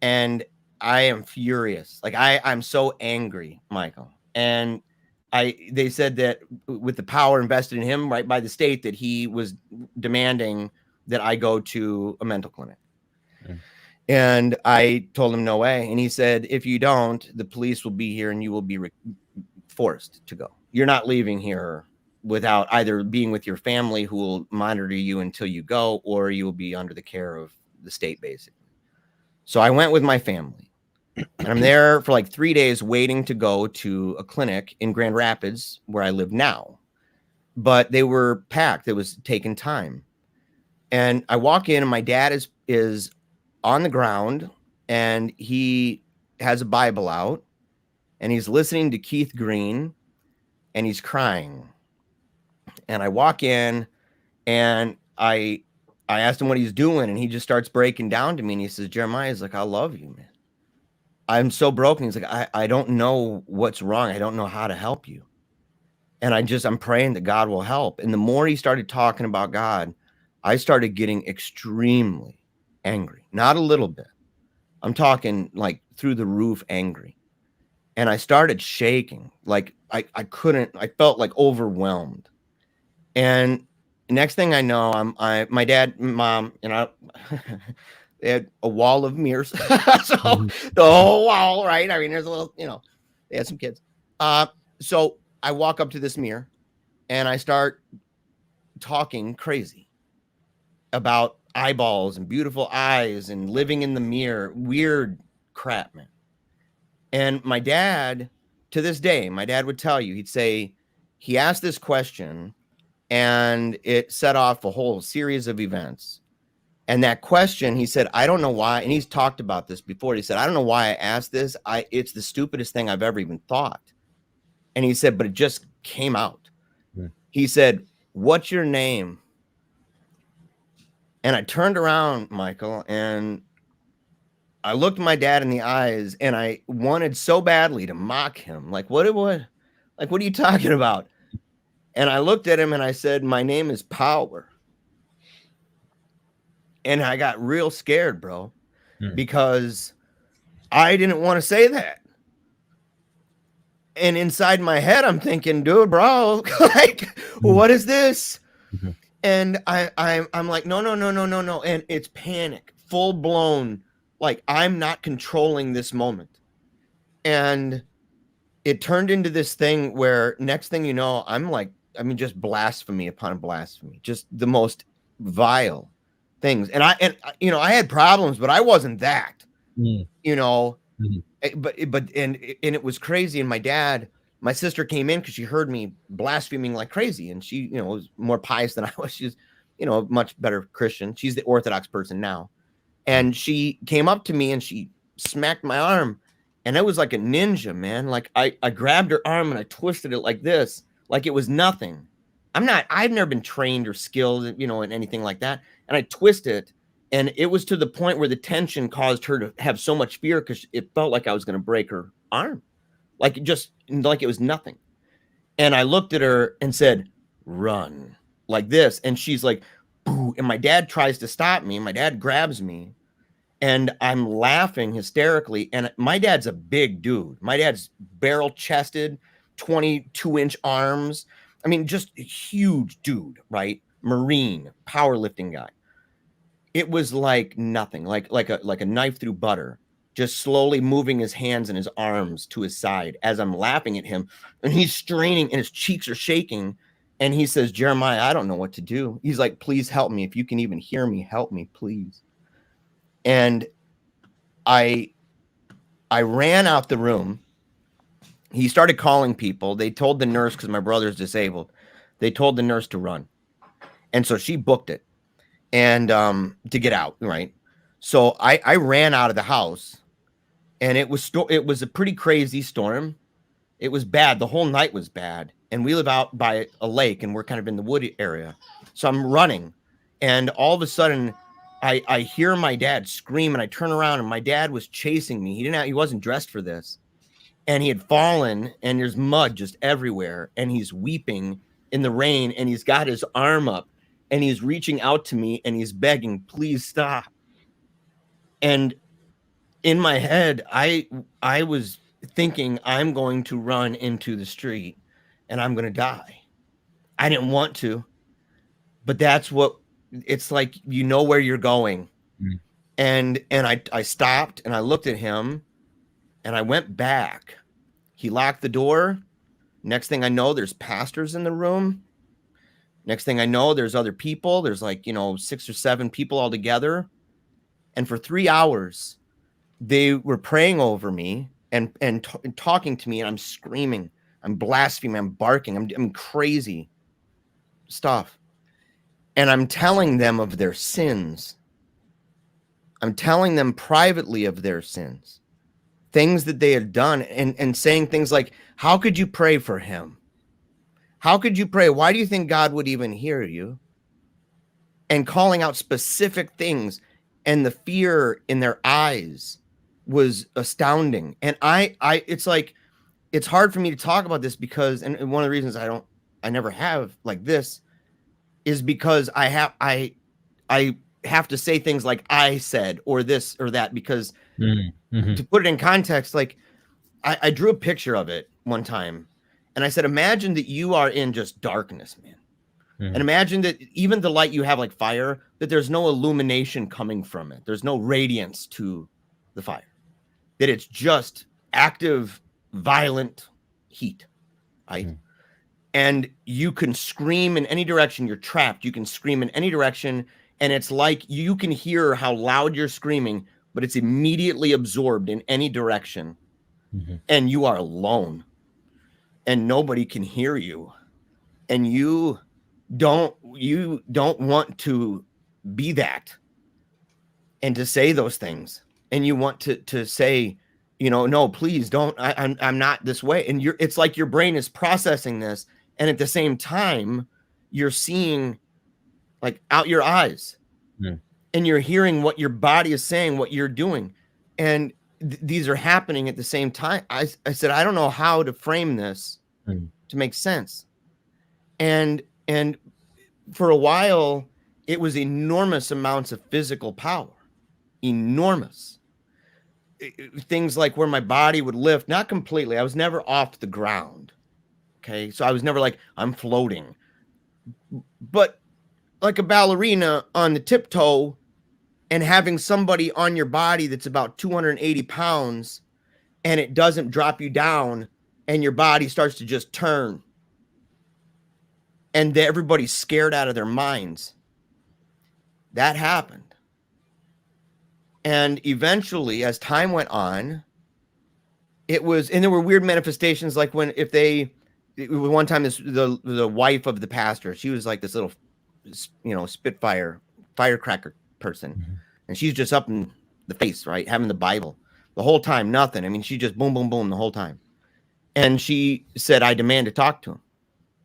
And I am furious. Like I'm so angry, Michael. And they said that with the power invested in him, right, by the state, that he was demanding that I go to a mental clinic. And I told him no way. And he said, if you don't, the police will be here, and you will be forced to go. You're not leaving here without either being with your family, who will monitor you until you go, or you will be under the care of the state, basically. So I went with my family, and I'm there for like 3 days waiting to go to a clinic in Grand Rapids, where I live now. But they were packed. It was taking time. And I walk in, and my dad is on the ground, and he has a Bible out, and he's listening to Keith Green, and he's crying. And I walk in, and I asked him what he's doing, and he just starts breaking down to me, and he says, Jeremiah, he's like, I love you, man. I'm so broken. He's like, I don't know what's wrong. I don't know how to help you. And I'm praying that God will help. And the more he started talking about God, I started getting extremely angry. Not a little bit. I'm talking like through the roof angry. And I started shaking. Like I felt like overwhelmed. And next thing I know, my dad, mom, you know, they had a wall of mirrors. So the whole wall, right? I mean, there's a little, you know, they had some kids. So I walk up to this mirror, and I start talking crazy about eyeballs and beautiful eyes and living in the mirror. Weird crap, man. And my dad, to this day, my dad would tell you, he'd say, he asked this question, and it set off a whole series of events. And that question, he said, I don't know why. And he's talked about this before. He said, I don't know why I asked this. It's the stupidest thing I've ever even thought. And he said, but it just came out. He said, what's your name? And I turned around, Michael, and I looked my dad in the eyes, and I wanted so badly to mock him. Like, what are you talking about? And I looked at him, and I said, my name is Power. And I got real scared, bro. because I didn't want to say that. And inside my head, I'm thinking, dude, bro, like, what is this? And I'm like, no. And it's panic, full blown. Like, I'm not controlling this moment. And it turned into this thing where next thing you know, just blasphemy upon blasphemy, just the most vile things. And I had problems, but I wasn't that, but it was crazy. And my sister came in because she heard me blaspheming like crazy. And she, was more pious than I was. She's, a much better Christian. She's the Orthodox person now. And she came up to me and she smacked my arm. And it was like a ninja, man. Like I grabbed her arm and I twisted it like this, like it was nothing. I've never been trained or skilled, in anything like that. And I twisted it. And it was to the point where the tension caused her to have so much fear because it felt like I was going to break her arm. Like it was nothing. And I looked at her and said, run, like this. And she's like, boo. And my dad tries to stop me. My dad grabs me. And I'm laughing hysterically. And my dad's a big dude. My dad's barrel chested, 22-inch arms. I mean, just a huge dude, right? Marine, powerlifting guy. It was like nothing, like a knife through butter, just slowly moving his hands and his arms to his side as I'm laughing at him. And he's straining and his cheeks are shaking. And he says, Jeremiah, I don't know what to do. He's like, please help me. If you can even hear me, help me, please. And I ran out the room. He started calling people. They told the nurse, because my brother's disabled, they told the nurse to run. And so she booked it and to get out, right? So I ran out of the house, and it was a pretty crazy storm. It was bad. The whole night was bad. And we live out by a lake, and we're kind of in the woody area. So I'm running, and all of a sudden I hear my dad scream, and I turn around, and my dad was chasing me. He wasn't dressed for this. And he had fallen, and there's mud just everywhere. And he's weeping in the rain, and he's got his arm up, and he's reaching out to me, and he's begging, please stop. And in my head, I was thinking, I'm going to run into the street, and I'm going to die. I didn't want to, but that's what it's like, where you're going. And I stopped, and I looked at him, and I went back. He locked the door. Next thing I know, there's pastors in the room. Next thing I know, there's other people. There's 6 or 7 people all together. And for 3 hours, they were praying over me and talking to me. And I'm screaming. I'm blaspheming. I'm barking. I'm crazy stuff. And I'm telling them of their sins. I'm telling them privately of their sins. Things that they had done, and saying things like, how could you pray for him? How could you pray? Why do you think God would even hear you? And calling out specific things, and the fear in their eyes was astounding. And it's like, it's hard for me to talk about this because, and one of the reasons I never have like this is because I have to say things like I said, or this or that, because to put it in context, like I drew a picture of it one time, and I said, imagine that you are in just darkness, man. And imagine that even the light you have, like fire, that there's no illumination coming from it. There's no radiance to the fire, that it's just active, violent heat, right? And you can scream in any direction. You're trapped. You can scream in any direction. And it's like you can hear how loud you're screaming, but it's immediately absorbed in any direction. And you are alone. And nobody can hear you. And you don't want to be that and to say those things. And you want to say, no, please don't. I'm not this way. And it's like your brain is processing this. And at the same time, you're seeing like out your eyes, and you're hearing what your body is saying, what you're doing. And these are happening at the same time. I said, I don't know how to frame this to make sense. And for a while, it was enormous amounts of physical power, enormous. Things like where my body would lift, not completely. I was never off the ground. Okay. So I was never like, I'm floating. But like a ballerina on the tiptoe and having somebody on your body that's about 280 pounds and it doesn't drop you down and your body starts to just turn. And everybody's scared out of their minds. That happened. And eventually, as time went on, it was, and there were weird manifestations, like one time the wife of the pastor, she was like this little, Spitfire firecracker person. Mm-hmm. And she's just up in the face, right? Having the Bible the whole time, nothing. I mean, she just boom, boom, boom the whole time. And she said, I demand to talk to him.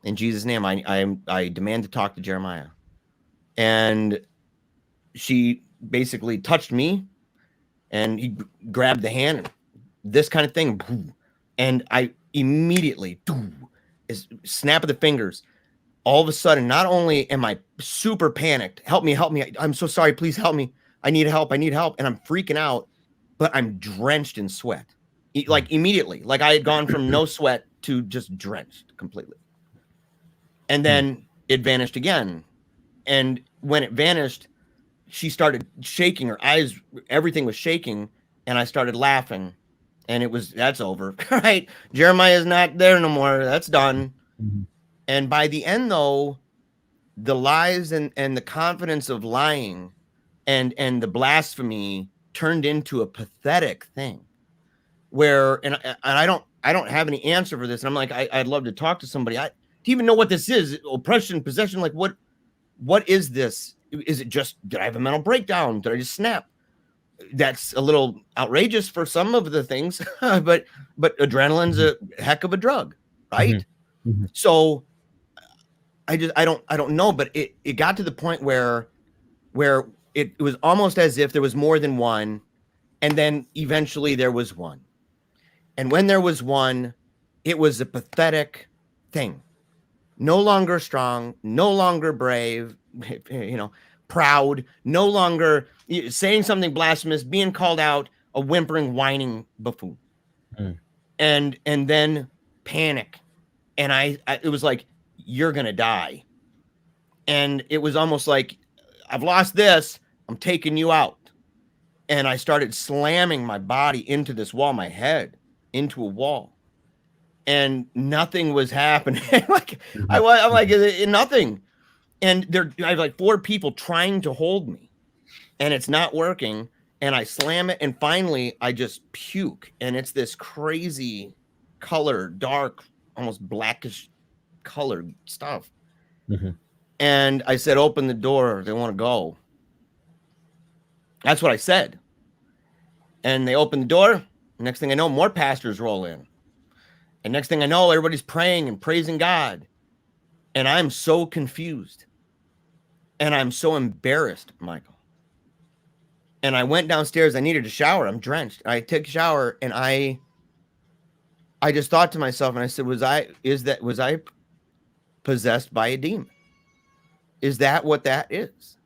In Jesus' name, I demand to talk to Jeremiah. And she basically touched me and he grabbed the hand, and this kind of thing. And I immediately, snap of the fingers. All of a sudden, not only am I super panicked, help me, I'm so sorry, please help me. I need help. And I'm freaking out, but I'm drenched in sweat. Like immediately, like I had gone from no sweat to just drenched completely. And then it vanished again. And when it vanished, she started shaking, her eyes, everything was shaking. And I started laughing, and that's over, right? Jeremiah's not there no more. That's done. Mm-hmm. And by the end, though, the lies and the confidence of lying and the blasphemy turned into a pathetic thing where, and I don't have any answer for this. And I'm like, I'd love to talk to somebody. Do you even know what this is? Oppression, possession, like what is this? Is it just, did I have a mental breakdown? Did I just snap? That's a little outrageous for some of the things, but adrenaline's a heck of a drug, right? Mm-hmm. Mm-hmm. So I don't know, but it got to the point where it was almost as if there was more than one, and then eventually there was one. And when there was one, it was a pathetic thing. No longer strong, no longer brave, proud, no longer saying something blasphemous, being called out a whimpering, whining buffoon. And then panic. And it was like, you're going to die. And it was almost like, I've lost this, I'm taking you out. And I started slamming my body into this wall, my head into a wall. And nothing was happening. I'm like, nothing. And I have like 4 people trying to hold me, and it's not working. And I slam it, and finally I just puke. And it's this crazy color, dark, almost blackish colored stuff. Mm-hmm. And I said, open the door. They want to go. That's what I said. And they opened the door. Next thing I know, more pastors roll in. And next thing I know, everybody's praying and praising God. And I'm so confused. And I'm so embarrassed, Michael. And I went downstairs. I needed a shower. I'm drenched. I took a shower, and I just thought to myself, and I said, was I possessed by a demon? Is that what that is?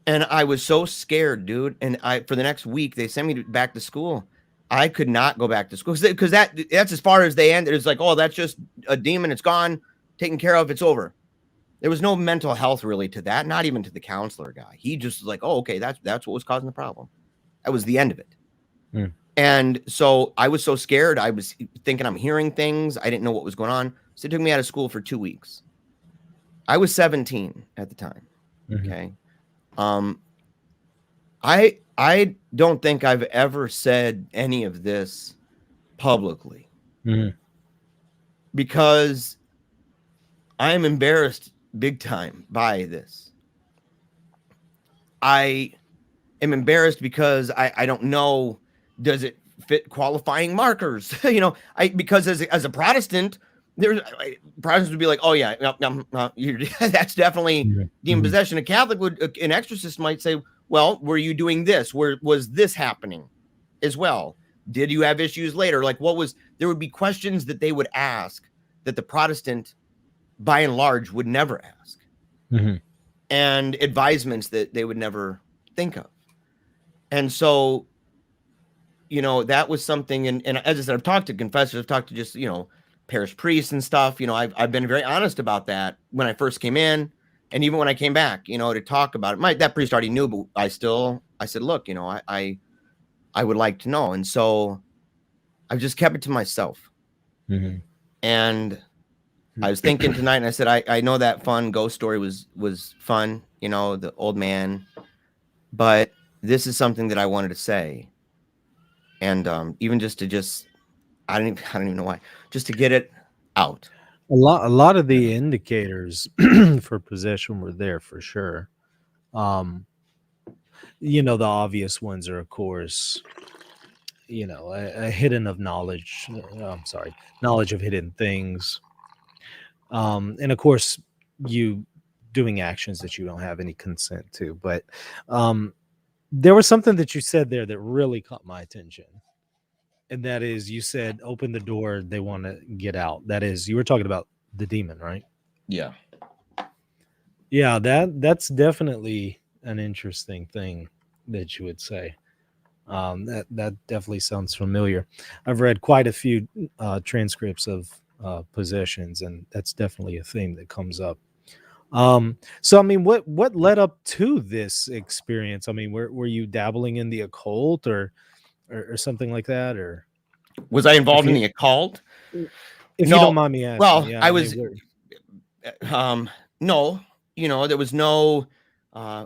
And I was so scared, dude. And for the next week, they sent me back to school. I could not go back to school because that's as far as they ended. It's like, oh, that's just a demon. It's gone, taken care of. It's over. There was no mental health really to that. Not even to the counselor guy. He just was like, oh, okay, that's what was causing the problem. That was the end of it. Mm. And so I was so scared. I was thinking I'm hearing things. I didn't know what was going on. So it took me out of school for 2 weeks. I was 17 at the time. Mm-hmm. Okay. I don't think I've ever said any of this publicly. Mm-hmm. Because I am embarrassed big time by this. I am embarrassed because I don't know, does it fit qualifying markers? Because as a Protestant, Protestants would be like, oh yeah, that's definitely demon possession. A Catholic an exorcist might say, well, were you doing this? Was this happening as well? Did you have issues later? Like there would be questions that they would ask that the Protestant by and large would never ask, and advisements that they would never think of. And so, that was something. And as I said, I've talked to confessors, I've talked to just, parish priests and stuff. I've been very honest about that when I first came in. And even when I came back, to talk about it, that priest already knew, but I said, look, I would like to know. And so I've just kept it to myself. Mm-hmm. And I was thinking tonight, and I said, I know that fun ghost story was fun, the old man, but this is something that I wanted to say. And even just to I don't even know why, just to get it out. A lot of the indicators for possession were there for sure. The obvious ones are, of course, a hidden of knowledge. Knowledge of hidden things. And of course, you doing actions that you don't have any consent to. But there was something that you said there that really caught my attention. And that is, you said, open the door, they want to get out. That is, you were talking about the demon, right? Yeah. Yeah, that's definitely an interesting thing that you would say. That definitely sounds familiar. I've read quite a few transcripts of possessions, and that's definitely a theme that comes up. So I mean, what led up to this experience? I mean, were you dabbling in the occult or something like that, or was I involved in the occult? If you don't mind me asking. Well, yeah, I was. No, there was no.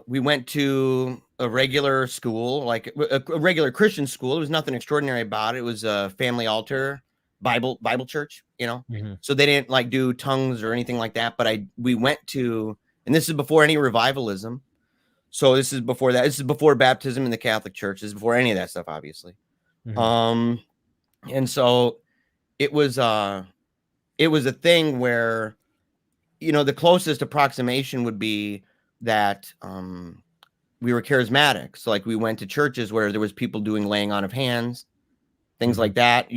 We went to a regular school, like a regular Christian school. There was nothing extraordinary about it. It was a family altar, Bible church. Mm-hmm. So they didn't like do tongues or anything like that. But we went to, and this is before any revivalism. So this is before that. This is before baptism in the Catholic Church. This is before any of that stuff, obviously. Mm-hmm. And so it was a thing where, the closest approximation would be that we were charismatic. So like we went to churches where there was people doing laying on of hands, things Mm-hmm. like that.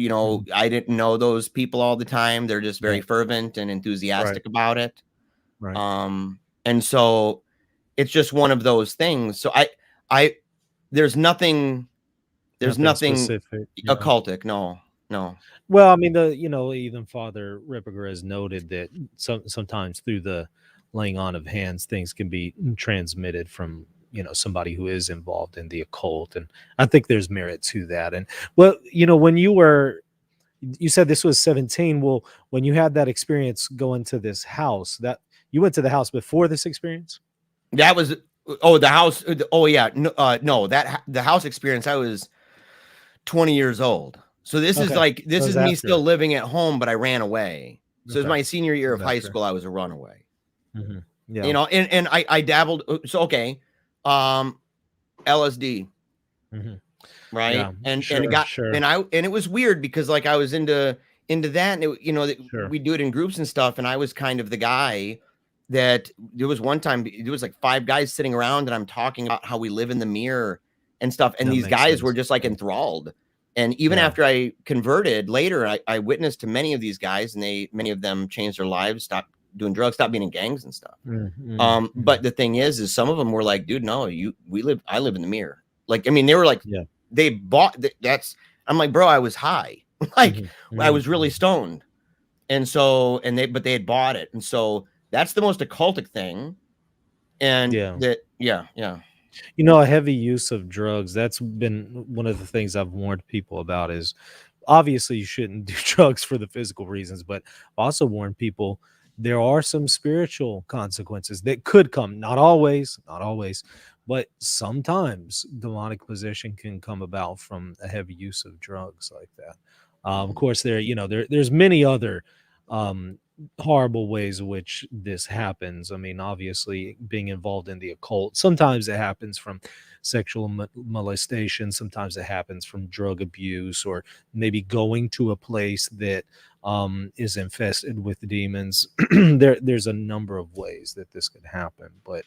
I didn't know those people all the time. They're just very fervent and enthusiastic about it. Right. And so it's just one of those things. So there's nothing specific, occultic. No. Well, I mean, even Father Ripperger has noted that sometimes through the laying on of hands, things can be transmitted from, somebody who is involved in the occult. And I think there's merit to that. And well, when you said this was 17, well, when you had that experience going to this house, that you went to the house before this experience? That was, the house. Oh yeah. No, the house experience, I was 20 years old. So this is me still living at home, but I ran away. So it was my senior year of high school. I was a runaway. Mm-hmm. Yeah. And I dabbled. So, okay. LSD. Mm-hmm. Right. Yeah, and it was weird because like I was into that, and we do it in groups and stuff. And I was kind of the guy that there was one time, there was like 5 guys sitting around and I'm talking about how we live in the mirror and stuff. And these guys were just like enthralled. And even after I converted later, I witnessed to many of these guys, and many of them changed their lives, stopped doing drugs, stopped being in gangs and stuff. Mm-hmm. But the thing is some of them were like, dude, no, I live in the mirror. Like, I mean, they were like, they bought I'm like, bro, I was high. Like Mm-hmm. I was really stoned. And so, but they had bought it. And so that's the most occultic thing. And a heavy use of drugs, that's been one of the things I've warned people about. Is obviously you shouldn't do drugs for the physical reasons, but also warn people there are some spiritual consequences that could come. Not always, but sometimes demonic possession can come about from a heavy use of drugs like that. Of course, there's many other horrible ways in which this happens. I mean, obviously, being involved in the occult, sometimes it happens from sexual molestation, sometimes it happens from drug abuse, or maybe going to a place that is infested with demons. There's a number of ways that this could happen, but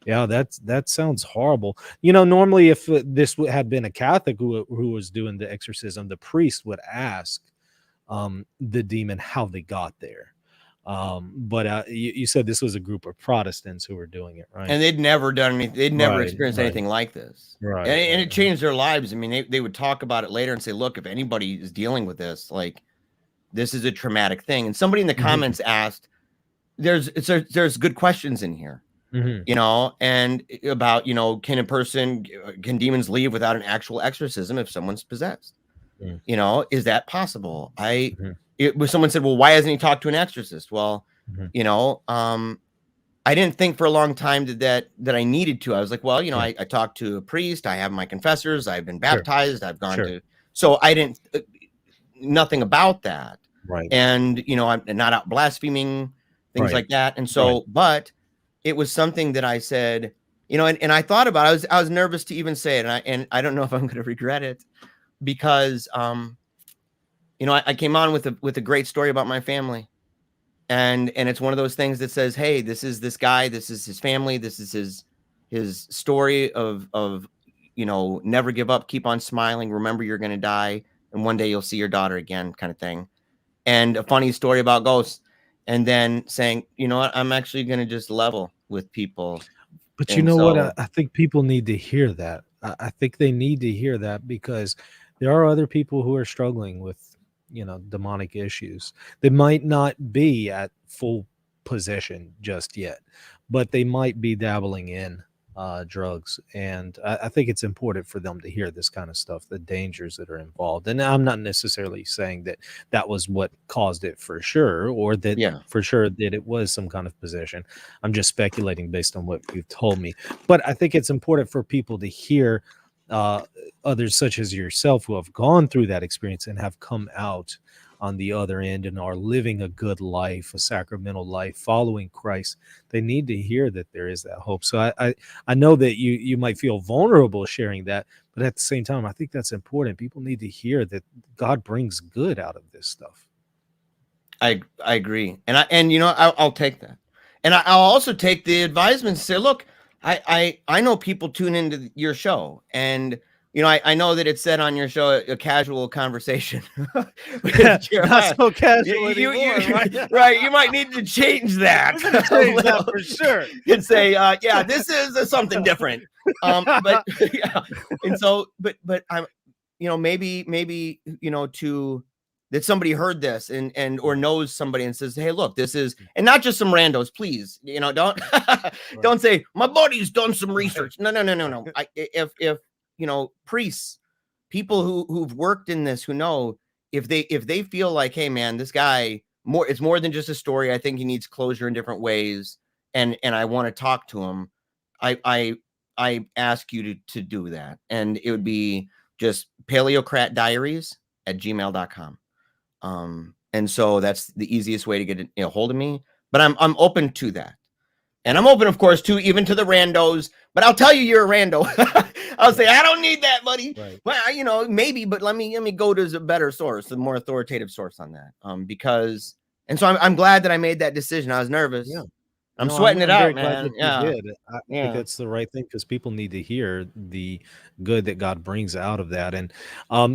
yeah, that sounds horrible. Normally if this had been a Catholic who was doing the exorcism, the priest would ask the demon how they got there. But you said this was a group of Protestants who were doing it, right? And they'd never done anything. They'd never Right, experienced right. anything like this. Right. And it changed their lives. I mean, they would talk about it later and say, look, if anybody is dealing with this, like, this is a traumatic thing. And somebody in the comments asked, there's good questions in here, you know, and about, you know, can demons leave without an actual exorcism if someone's possessed? You know, is that possible? Someone said, well, why hasn't he talked to an exorcist? Well, you know, I didn't think for a long time that I needed to. I was like, well, you know, I talked to a priest. I have my confessors. I've been baptized. I've gone to, so I didn't, nothing about that. Right. And, you know, I'm not out blaspheming, things like that. And so, but it was something that I said, you know, and I thought about it. I was nervous to even say it. And I don't know if I'm going to regret it because, you know, I came on with a great story about my family. And it's one of those things that says, hey, this is this guy, this is his family, this is his story of, you know, never give up, keep on smiling, remember you're going to die, and one day you'll see your daughter again, kind of thing. And a funny story about ghosts, and then saying, you know what, I'm actually going to just level with people. But you know what? I think people need to hear that. I think they need to hear that because there are other people who are struggling with, you know, demonic issues. They might not be at full possession just yet, but they might be dabbling in drugs. And I think it's important for them to hear this kind of stuff, the dangers that are involved. And I'm not necessarily saying that was what caused it for sure, or that for sure that it was some kind of possession. I'm just speculating based on what you've told me. But I think it's important for people to hear others such as yourself who have gone through that experience and have come out on the other end and are living a good life, a sacramental life, following Christ. They need to hear that there is that hope. So I know that you might feel vulnerable sharing that, but at the same time, I think that's important. People need to hear that God brings good out of this stuff. I agree. And you know, I'll take that. And I'll also take the advisement and say, look, I know people tune into your show, and you know, I know that it said on your show a casual conversation. Not so casual anymore, right? Right. You might need to change that. Change that for sure. And say, yeah, this is something different. But yeah. And so, but I'm, you know, maybe, you know, that somebody heard this and or knows somebody and says, hey, look, this is, and not just some randos, please, you know, don't don't say my buddy's done some research. No. If you know, priests, people who've worked in this, who know, if they feel like, hey man, this guy it's more than just a story. I think he needs closure in different ways, and I want to talk to him. I ask you to do that, and it would be just paleocratdiaries@gmail.com. And so that's the easiest way to get a hold of me. But I'm open to that. And I'm open, of course, even to the randos, but I'll tell you you're a rando. I'll say, I don't need that, buddy. Right. Well, you know, maybe, but let me go to a better source, a more authoritative source on that. Because, and so I'm glad that I made that decision. I was nervous. Yeah. I'm sweating it out, man. Yeah. I think that's the right thing, because people need to hear the good that God brings out of that. And,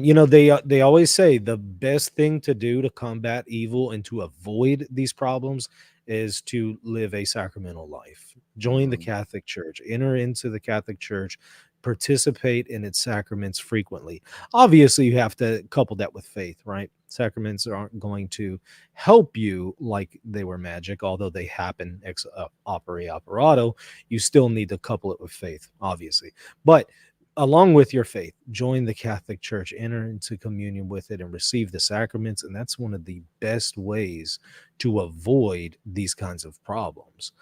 you know, they always say the best thing to do to combat evil and to avoid these problems is to live a sacramental life. Join the Catholic Church, enter into the Catholic Church, participate in its sacraments frequently. Obviously, you have to couple that with faith, right? Sacraments aren't going to help you like they were magic, although they happen ex opere operato. You still need to couple it with faith, obviously. But along with your faith, join the Catholic Church, enter into communion with it, and receive the sacraments. And that's one of the best ways to avoid these kinds of problems.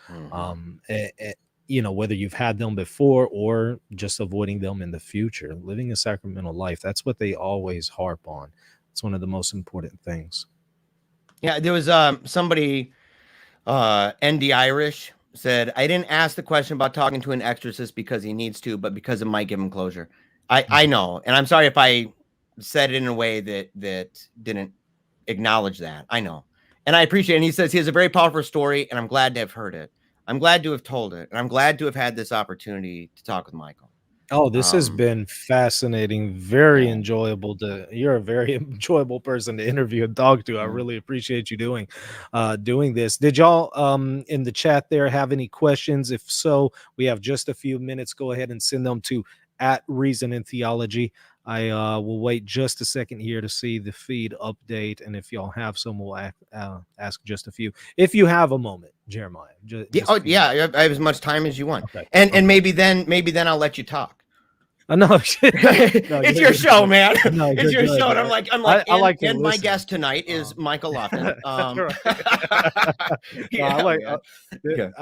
You know, whether you've had them before or just avoiding them in the future, living a sacramental life, that's what they always harp on. It's one of the most important things. Yeah, there was somebody, ND Irish, said, I didn't ask the question about talking to an exorcist because he needs to, but because it might give him closure. I know, and I'm sorry if I said it in a way that didn't acknowledge that. I know, and I appreciate it. And he says he has a very powerful story, and I'm glad to have heard it. I'm glad to have told it, and I'm glad to have had this opportunity to talk with Michael. Oh, this has been fascinating, very enjoyable you're a very enjoyable person to interview and talk to. I really appreciate you doing this. Did y'all in the chat there have any questions? If so, we have just a few minutes. Go ahead and send them to @Reason in Theology. I will wait just a second here to see the feed update, and if y'all have some, we'll ask just a few. If you have a moment, Jeremiah. I have as much time as you want. Okay. And maybe then I'll let you talk. No, it's your show, man. No, it's your show. And I'm like, I like to and my listen. guest tonight is Michael Lofton.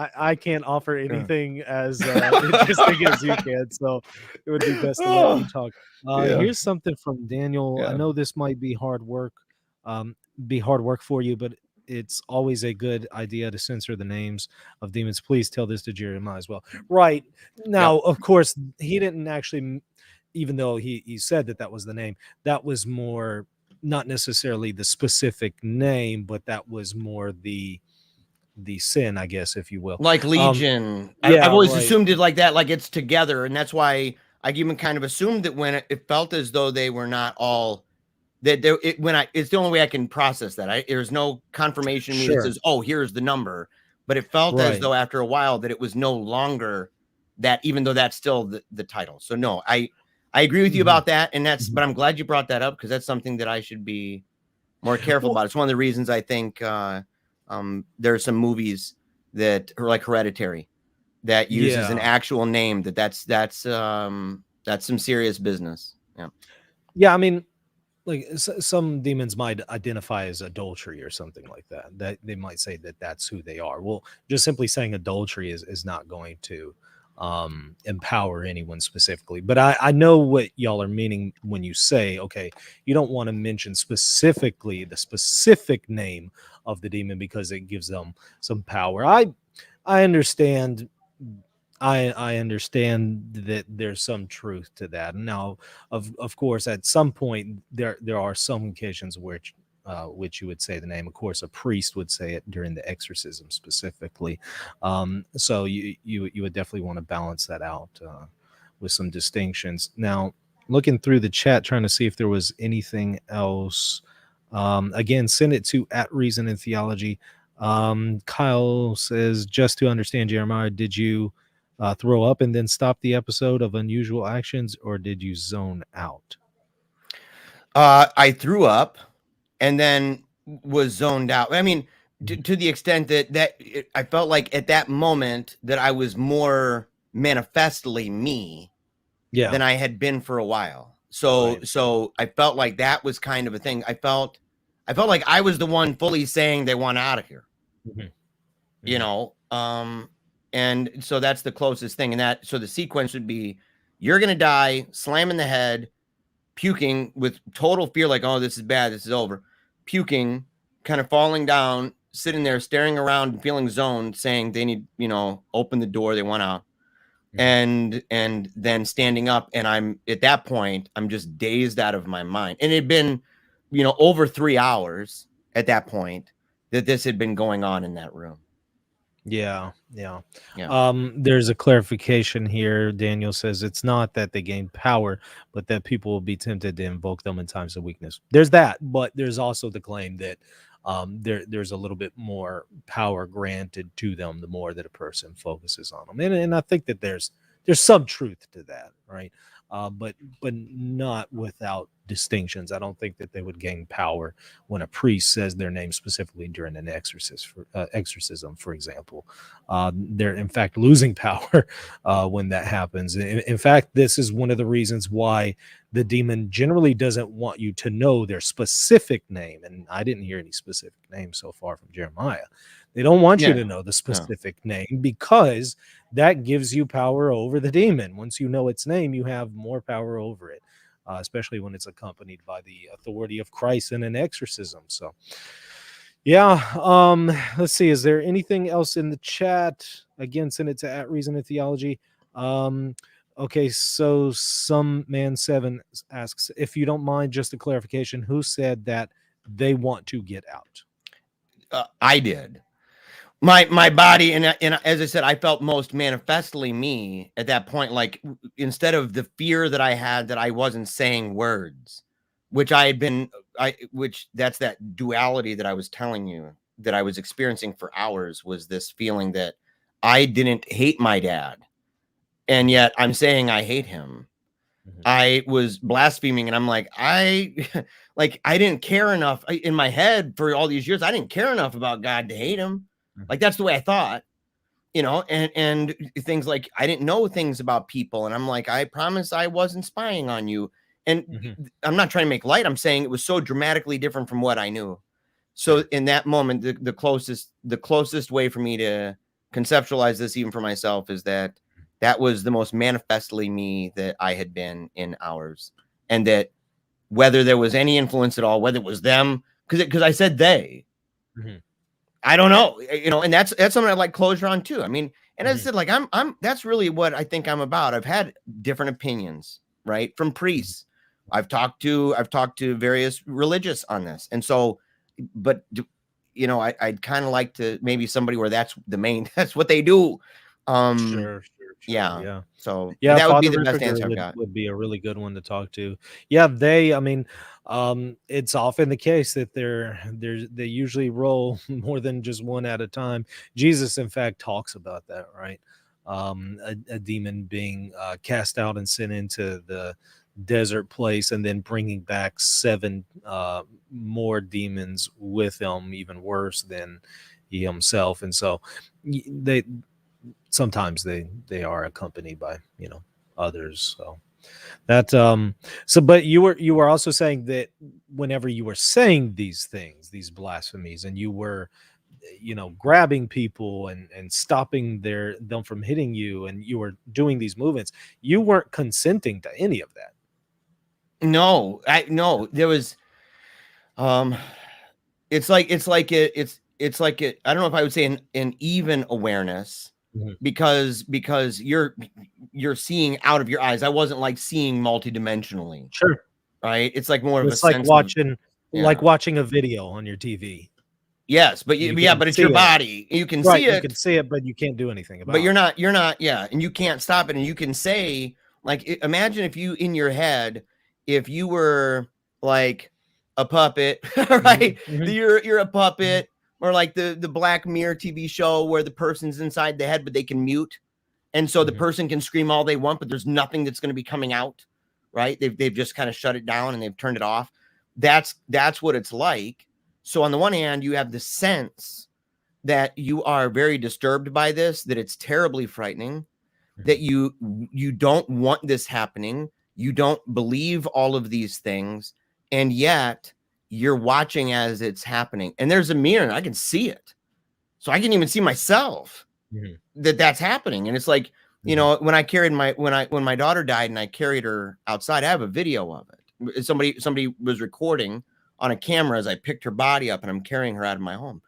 I can't offer anything as interesting as you can, so it would be best to let you talk. Here's something from Daniel. I know this might be hard work for you, but it's always a good idea to censor the names of demons. Please tell this to Jeremiah as well. Right now, of course, he didn't actually, even though he said that was the name, that was more not necessarily the specific name, but that was more the sin, I guess, if you will. Like Legion. I've always assumed it like that, like it's together. And that's why I even kind of assumed that when it felt as though they were not all it's the only way I can process that. There's no confirmation to me that says, oh, here's the number, but it felt as though after a while that it was no longer that, even though that's still the title. So no, I agree with you about that. And but I'm glad you brought that up, because that's something that I should be more careful about. It's one of the reasons I think there are some movies that are like Hereditary that uses an actual name that's some serious business. Yeah. I mean, like some demons might identify as adultery or something like that they might say that that's who they are. Well, just simply saying adultery is not going to empower anyone specifically. But I know what y'all are meaning when you say, okay, you don't want to mention specifically the specific name of the demon because it gives them some power. I understand. I understand that there's some truth to that. Now, of course, at some point there are some occasions which you would say the name. Of course, a priest would say it during the exorcism specifically. So you would definitely want to balance that out with some distinctions. Now, looking through the chat, trying to see if there was anything else. Again, send it to @Reason in Theology. Kyle says, just to understand, Jeremiah, did you throw up and then stop the episode of Unusual Actions, or did you zone out? I threw up and then was zoned out. I mean, to the extent that I felt like at that moment that I was more manifestly me than I had been for a while. So I felt like that was kind of a thing. I felt like I was the one fully saying they want out of here. You know, and so that's the closest thing. And so the sequence would be, you're going to die, slam in the head, puking with total fear, like, oh, this is bad, this is over, puking, kind of falling down, sitting there, staring around, feeling zoned, saying they need, open the door, they want out. And then standing up, and at that point, I'm just dazed out of my mind. And it had been, over 3 hours at that point that this had been going on in that room. Yeah. There's a clarification here. Daniel says it's not that they gain power, but that people will be tempted to invoke them in times of weakness. There's that, but there's also the claim that there's a little bit more power granted to them the more that a person focuses on them, and I think that there's some truth to that, right? But not without distinctions. I don't think that they would gain power when a priest says their name specifically during an exorcism, for example. They're in fact losing power when that happens. In fact, this is one of the reasons why the demon generally doesn't want you to know their specific name. And I didn't hear any specific name so far from Jeremiah. They don't want you to know the specific name, because that gives you power over the demon. Once you know its name, you have more power over it, especially when it's accompanied by the authority of Christ in an exorcism. So, let's see. Is there anything else in the chat? Again, send it to @Reason in Theology. Okay, so some man 7 asks, if you don't mind, just a clarification, who said that they want to get out? I did. my body, and as I said, I felt most manifestly me at that point. Like, instead of the fear that I had that I wasn't saying words, which I had been, which that's that duality that I was telling you that I was experiencing for hours, was this feeling that I didn't hate my dad, and yet I'm saying I hate him. I was blaspheming, and I'm like, I didn't care enough in my head for all these years. I didn't care enough about God to hate him. Like, that's the way I thought, and things like, I didn't know things about people. And I'm like, I promise I wasn't spying on you. And I'm not trying to make light. I'm saying it was so dramatically different from what I knew. So in that moment, the closest way for me to conceptualize this, even for myself, is that was the most manifestly me that I had been in hours. And that whether there was any influence at all, whether it was them, because I said they, I don't know, and that's something I'd like closure on too. I mean, and as I said, like, I'm that's really what I think I'm about. I've had different opinions, right? From priests. I've talked to various religious on this. And so, but I'd kind of like to maybe somebody where that's what they do. Sure. Yeah. So yeah, that would Father be the best Ripperger answer I've got. would be a really good one to talk to. Yeah, I mean, it's often the case that they usually roll more than just one at a time. Jesus, in fact, talks about that, right? A demon being cast out and sent into the desert place, and then bringing back 7 more demons with him, even worse than he himself. And so they sometimes they are accompanied by others. So that but you were also saying that whenever you were saying these things, these blasphemies, and you were grabbing people and stopping them from hitting you, and you were doing these movements, you weren't consenting to any of that. No, there was it's like I don't know if I would say an even awareness, because you're seeing out of your eyes. I wasn't like seeing multidimensionally. Sure. Right? It's like more of it's a like sense watching a video on your TV. Yes, but but it's your body. You can see it. You can see it, but you can't do anything about it. But you're not, and you can't stop it. And you can say, like, imagine if you, in your head, if you were like a puppet, right? You're a puppet, or like the Black Mirror TV show where the person's inside the head, but they can mute. And so the person can scream all they want, but there's nothing that's going to be coming out, right? They've just kind of shut it down and they've turned it off. That's what it's like. So on the one hand, you have the sense that you are very disturbed by this, that it's terribly frightening, that you don't want this happening. You don't believe all of these things, and yet you're watching as it's happening. And there's a mirror, and I can see it. So I can even see myself that's happening. And it's like, when I carried when my daughter died and I carried her outside, I have a video of it. Somebody was recording on a camera as I picked her body up and I'm carrying her out of my home.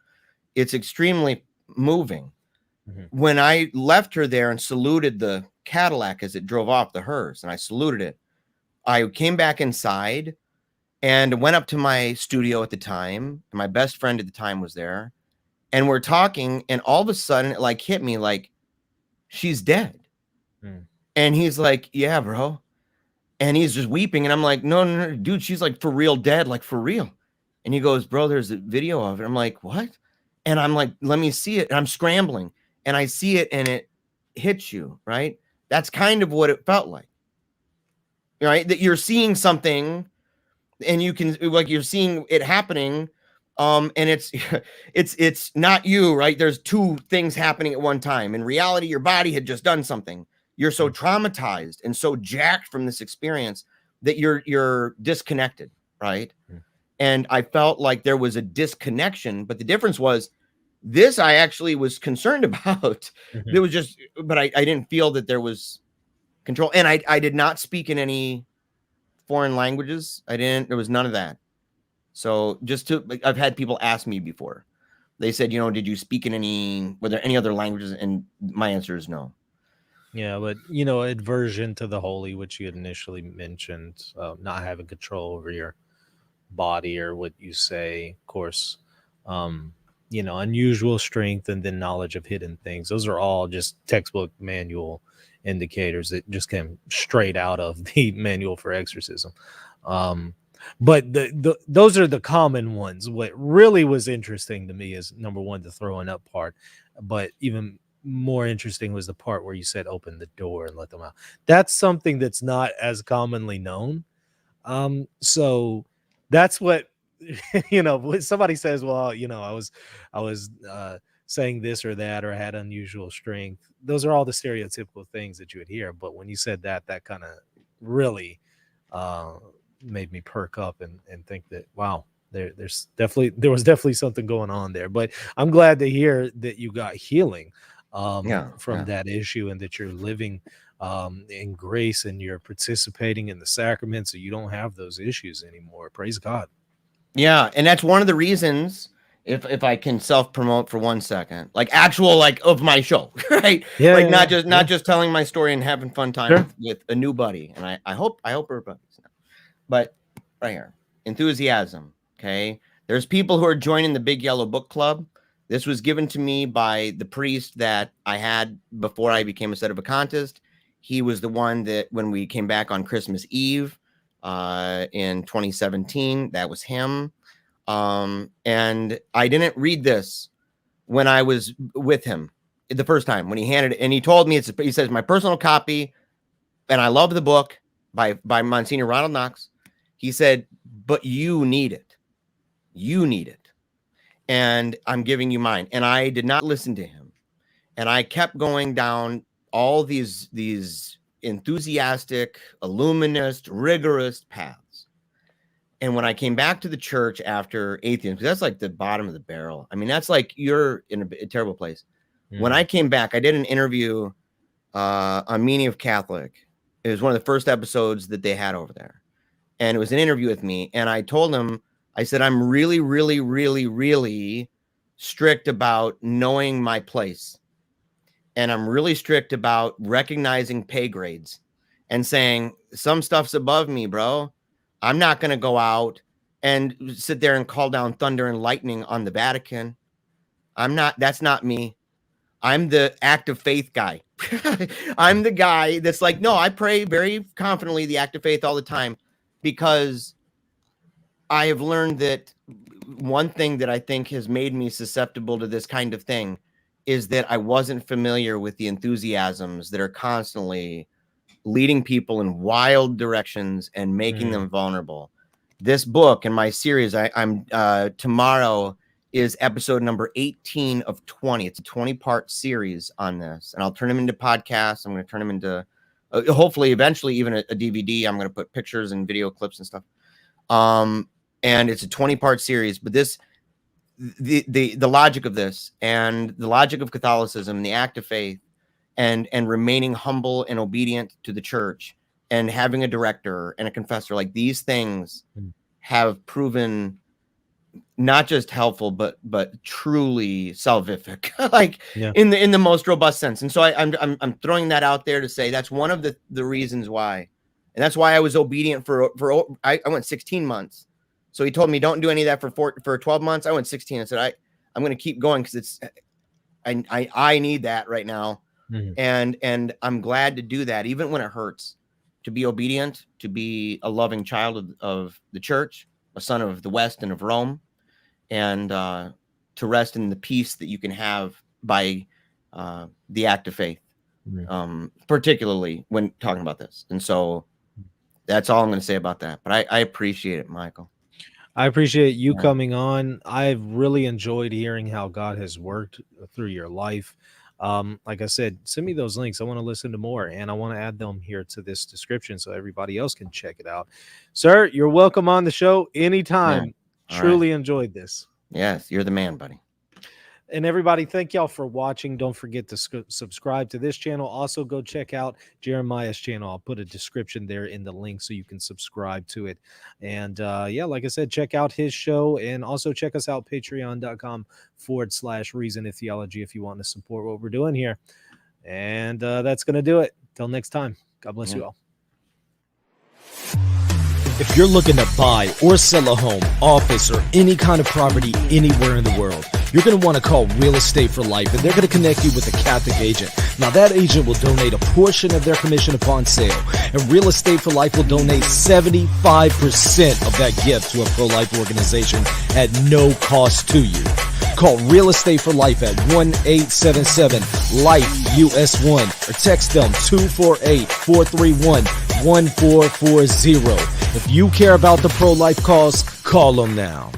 It's extremely moving. When I left her there and saluted the Cadillac as it drove off, the hearse, and I saluted it, I came back inside and went up to my studio at the time. My best friend at the time was there, and we're talking, and all of a sudden it like hit me like, she's dead. And he's like, yeah, bro. And he's just weeping. And I'm like, no, dude, she's like for real dead, like for real. And he goes, bro, there's a video of it. I'm like, what? And I'm like, let me see it. And I'm scrambling and I see it and it hits you, right? That's kind of what it felt like, right? That you're seeing something and you can, like, you're seeing it happening. And it's not you, right? There's 2 things happening at one time. In reality, your body had just done something. You're so traumatized and so jacked from this experience that you're disconnected, right? And I felt like there was a disconnection, but the difference was this I actually was concerned about. There was just, but I didn't feel that there was control. And I did not speak in any foreign languages. There was none of that. So I've had people ask me before. They said, did you speak in were there any other languages? And my answer is no. Yeah, but aversion to the holy, which you had initially mentioned, not having control over your body or what you say, of course, unusual strength, and then knowledge of hidden things. Those are all just textbook manual indicators that just came straight out of the manual for exorcism. But those are the common ones. What really was interesting to me is, number one, the throwing up part, but even more interesting was the part where you said open the door and let them out. That's something that's not as commonly known. So that's what, when somebody says, well, I was saying this or that, or had unusual strength. Those are all the stereotypical things that you would hear. But when you said that kind of really made me perk up and think that, wow, there was definitely something going on there. But I'm glad to hear that you got healing from that issue, and that you're living in grace, and you're participating in the sacrament, so you don't have those issues anymore. Praise God. Yeah, and that's one of the reasons, if I can self-promote for 1 second, of my show, right? Yeah, not just telling my story and having fun time with a new buddy. And I hope everybody's now. But right here, enthusiasm. Okay, there's people who are joining the Big Yellow Book Club. This was given to me by the priest that I had before I became a sedevacantist. He was the one that, when we came back on Christmas Eve in 2017, that was him. And I didn't read this when I was with him the first time, when he handed it, and he told me, he says, my personal copy, and I love the book by Monsignor Ronald Knox. He said, but you need it. You need it. And I'm giving you mine. And I did not listen to him. And I kept going down all these enthusiastic, illuminist, rigorous paths. And when I came back to the church after atheism, because that's like the bottom of the barrel. I mean, that's like, you're in a terrible place. When I came back, I did an interview on Meaning of Catholic. It was one of the first episodes that they had over there. And it was an interview with me. And I told him, I said, I'm really, really, really, really strict about knowing my place. And I'm really strict about recognizing pay grades and saying, some stuff's above me, bro. I'm not going to go out and sit there and call down thunder and lightning on the Vatican. That's not me. I'm the act of faith guy. I'm the guy that's like, no, I pray very confidently the act of faith all the time, because I have learned that one thing that I think has made me susceptible to this kind of thing is that I wasn't familiar with the enthusiasms that are constantly leading people in wild directions and making them vulnerable. This book and my series, I'm tomorrow is episode number 18 of 20. It's a 20-part series on this, and I'll turn them into podcasts. I'm going to turn them into hopefully eventually even a DVD. I'm going to put pictures and video clips and stuff. And it's a 20-part series, but the logic of this, and the logic of Catholicism, and the act of faith, and remaining humble and obedient to the church, and having a director and a confessor, like these things have proven not just helpful, but truly salvific, in the most robust sense. And so I'm throwing that out there to say that's one of the reasons why, and that's why I was obedient I went 16 months. So he told me, don't do any of that for 12 months. I went 16. I said, I'm going to keep going, because I need that right now. And I'm glad to do that, even when it hurts, to be obedient, to be a loving child of the church, a son of the West and of Rome, and to rest in the peace that you can have by the act of faith, particularly when talking about this. And so that's all I'm going to say about that. But I appreciate it, Michael. I appreciate you coming on. I've really enjoyed hearing how God has worked through your life. Like I said, send me those links. I want to listen to more, and I want to add them here to this description so everybody else can check it out. Sir, you're welcome on the show anytime. Truly enjoyed this. Yes, you're the man, buddy. And everybody, thank y'all for watching. Don't forget to subscribe to this channel. Also, go check out Jeremiah's channel. I'll put a description there in the link so you can subscribe to it. And like I said, check out his show, and also check us out, patreon.com/Reason in Theology, if you want to support what we're doing here. And that's going to do it. Till next time. God bless you all. If you're looking to buy or sell a home, office, or any kind of property anywhere in the world, you're going to want to call Real Estate for Life, and they're going to connect you with a Catholic agent. Now, that agent will donate a portion of their commission upon sale, and Real Estate for Life will donate 75% of that gift to a pro-life organization at no cost to you. Call Real Estate for Life at 1-877-LIFE-US1 or text them 248-431-1440. If you care about the pro-life cause, call them now.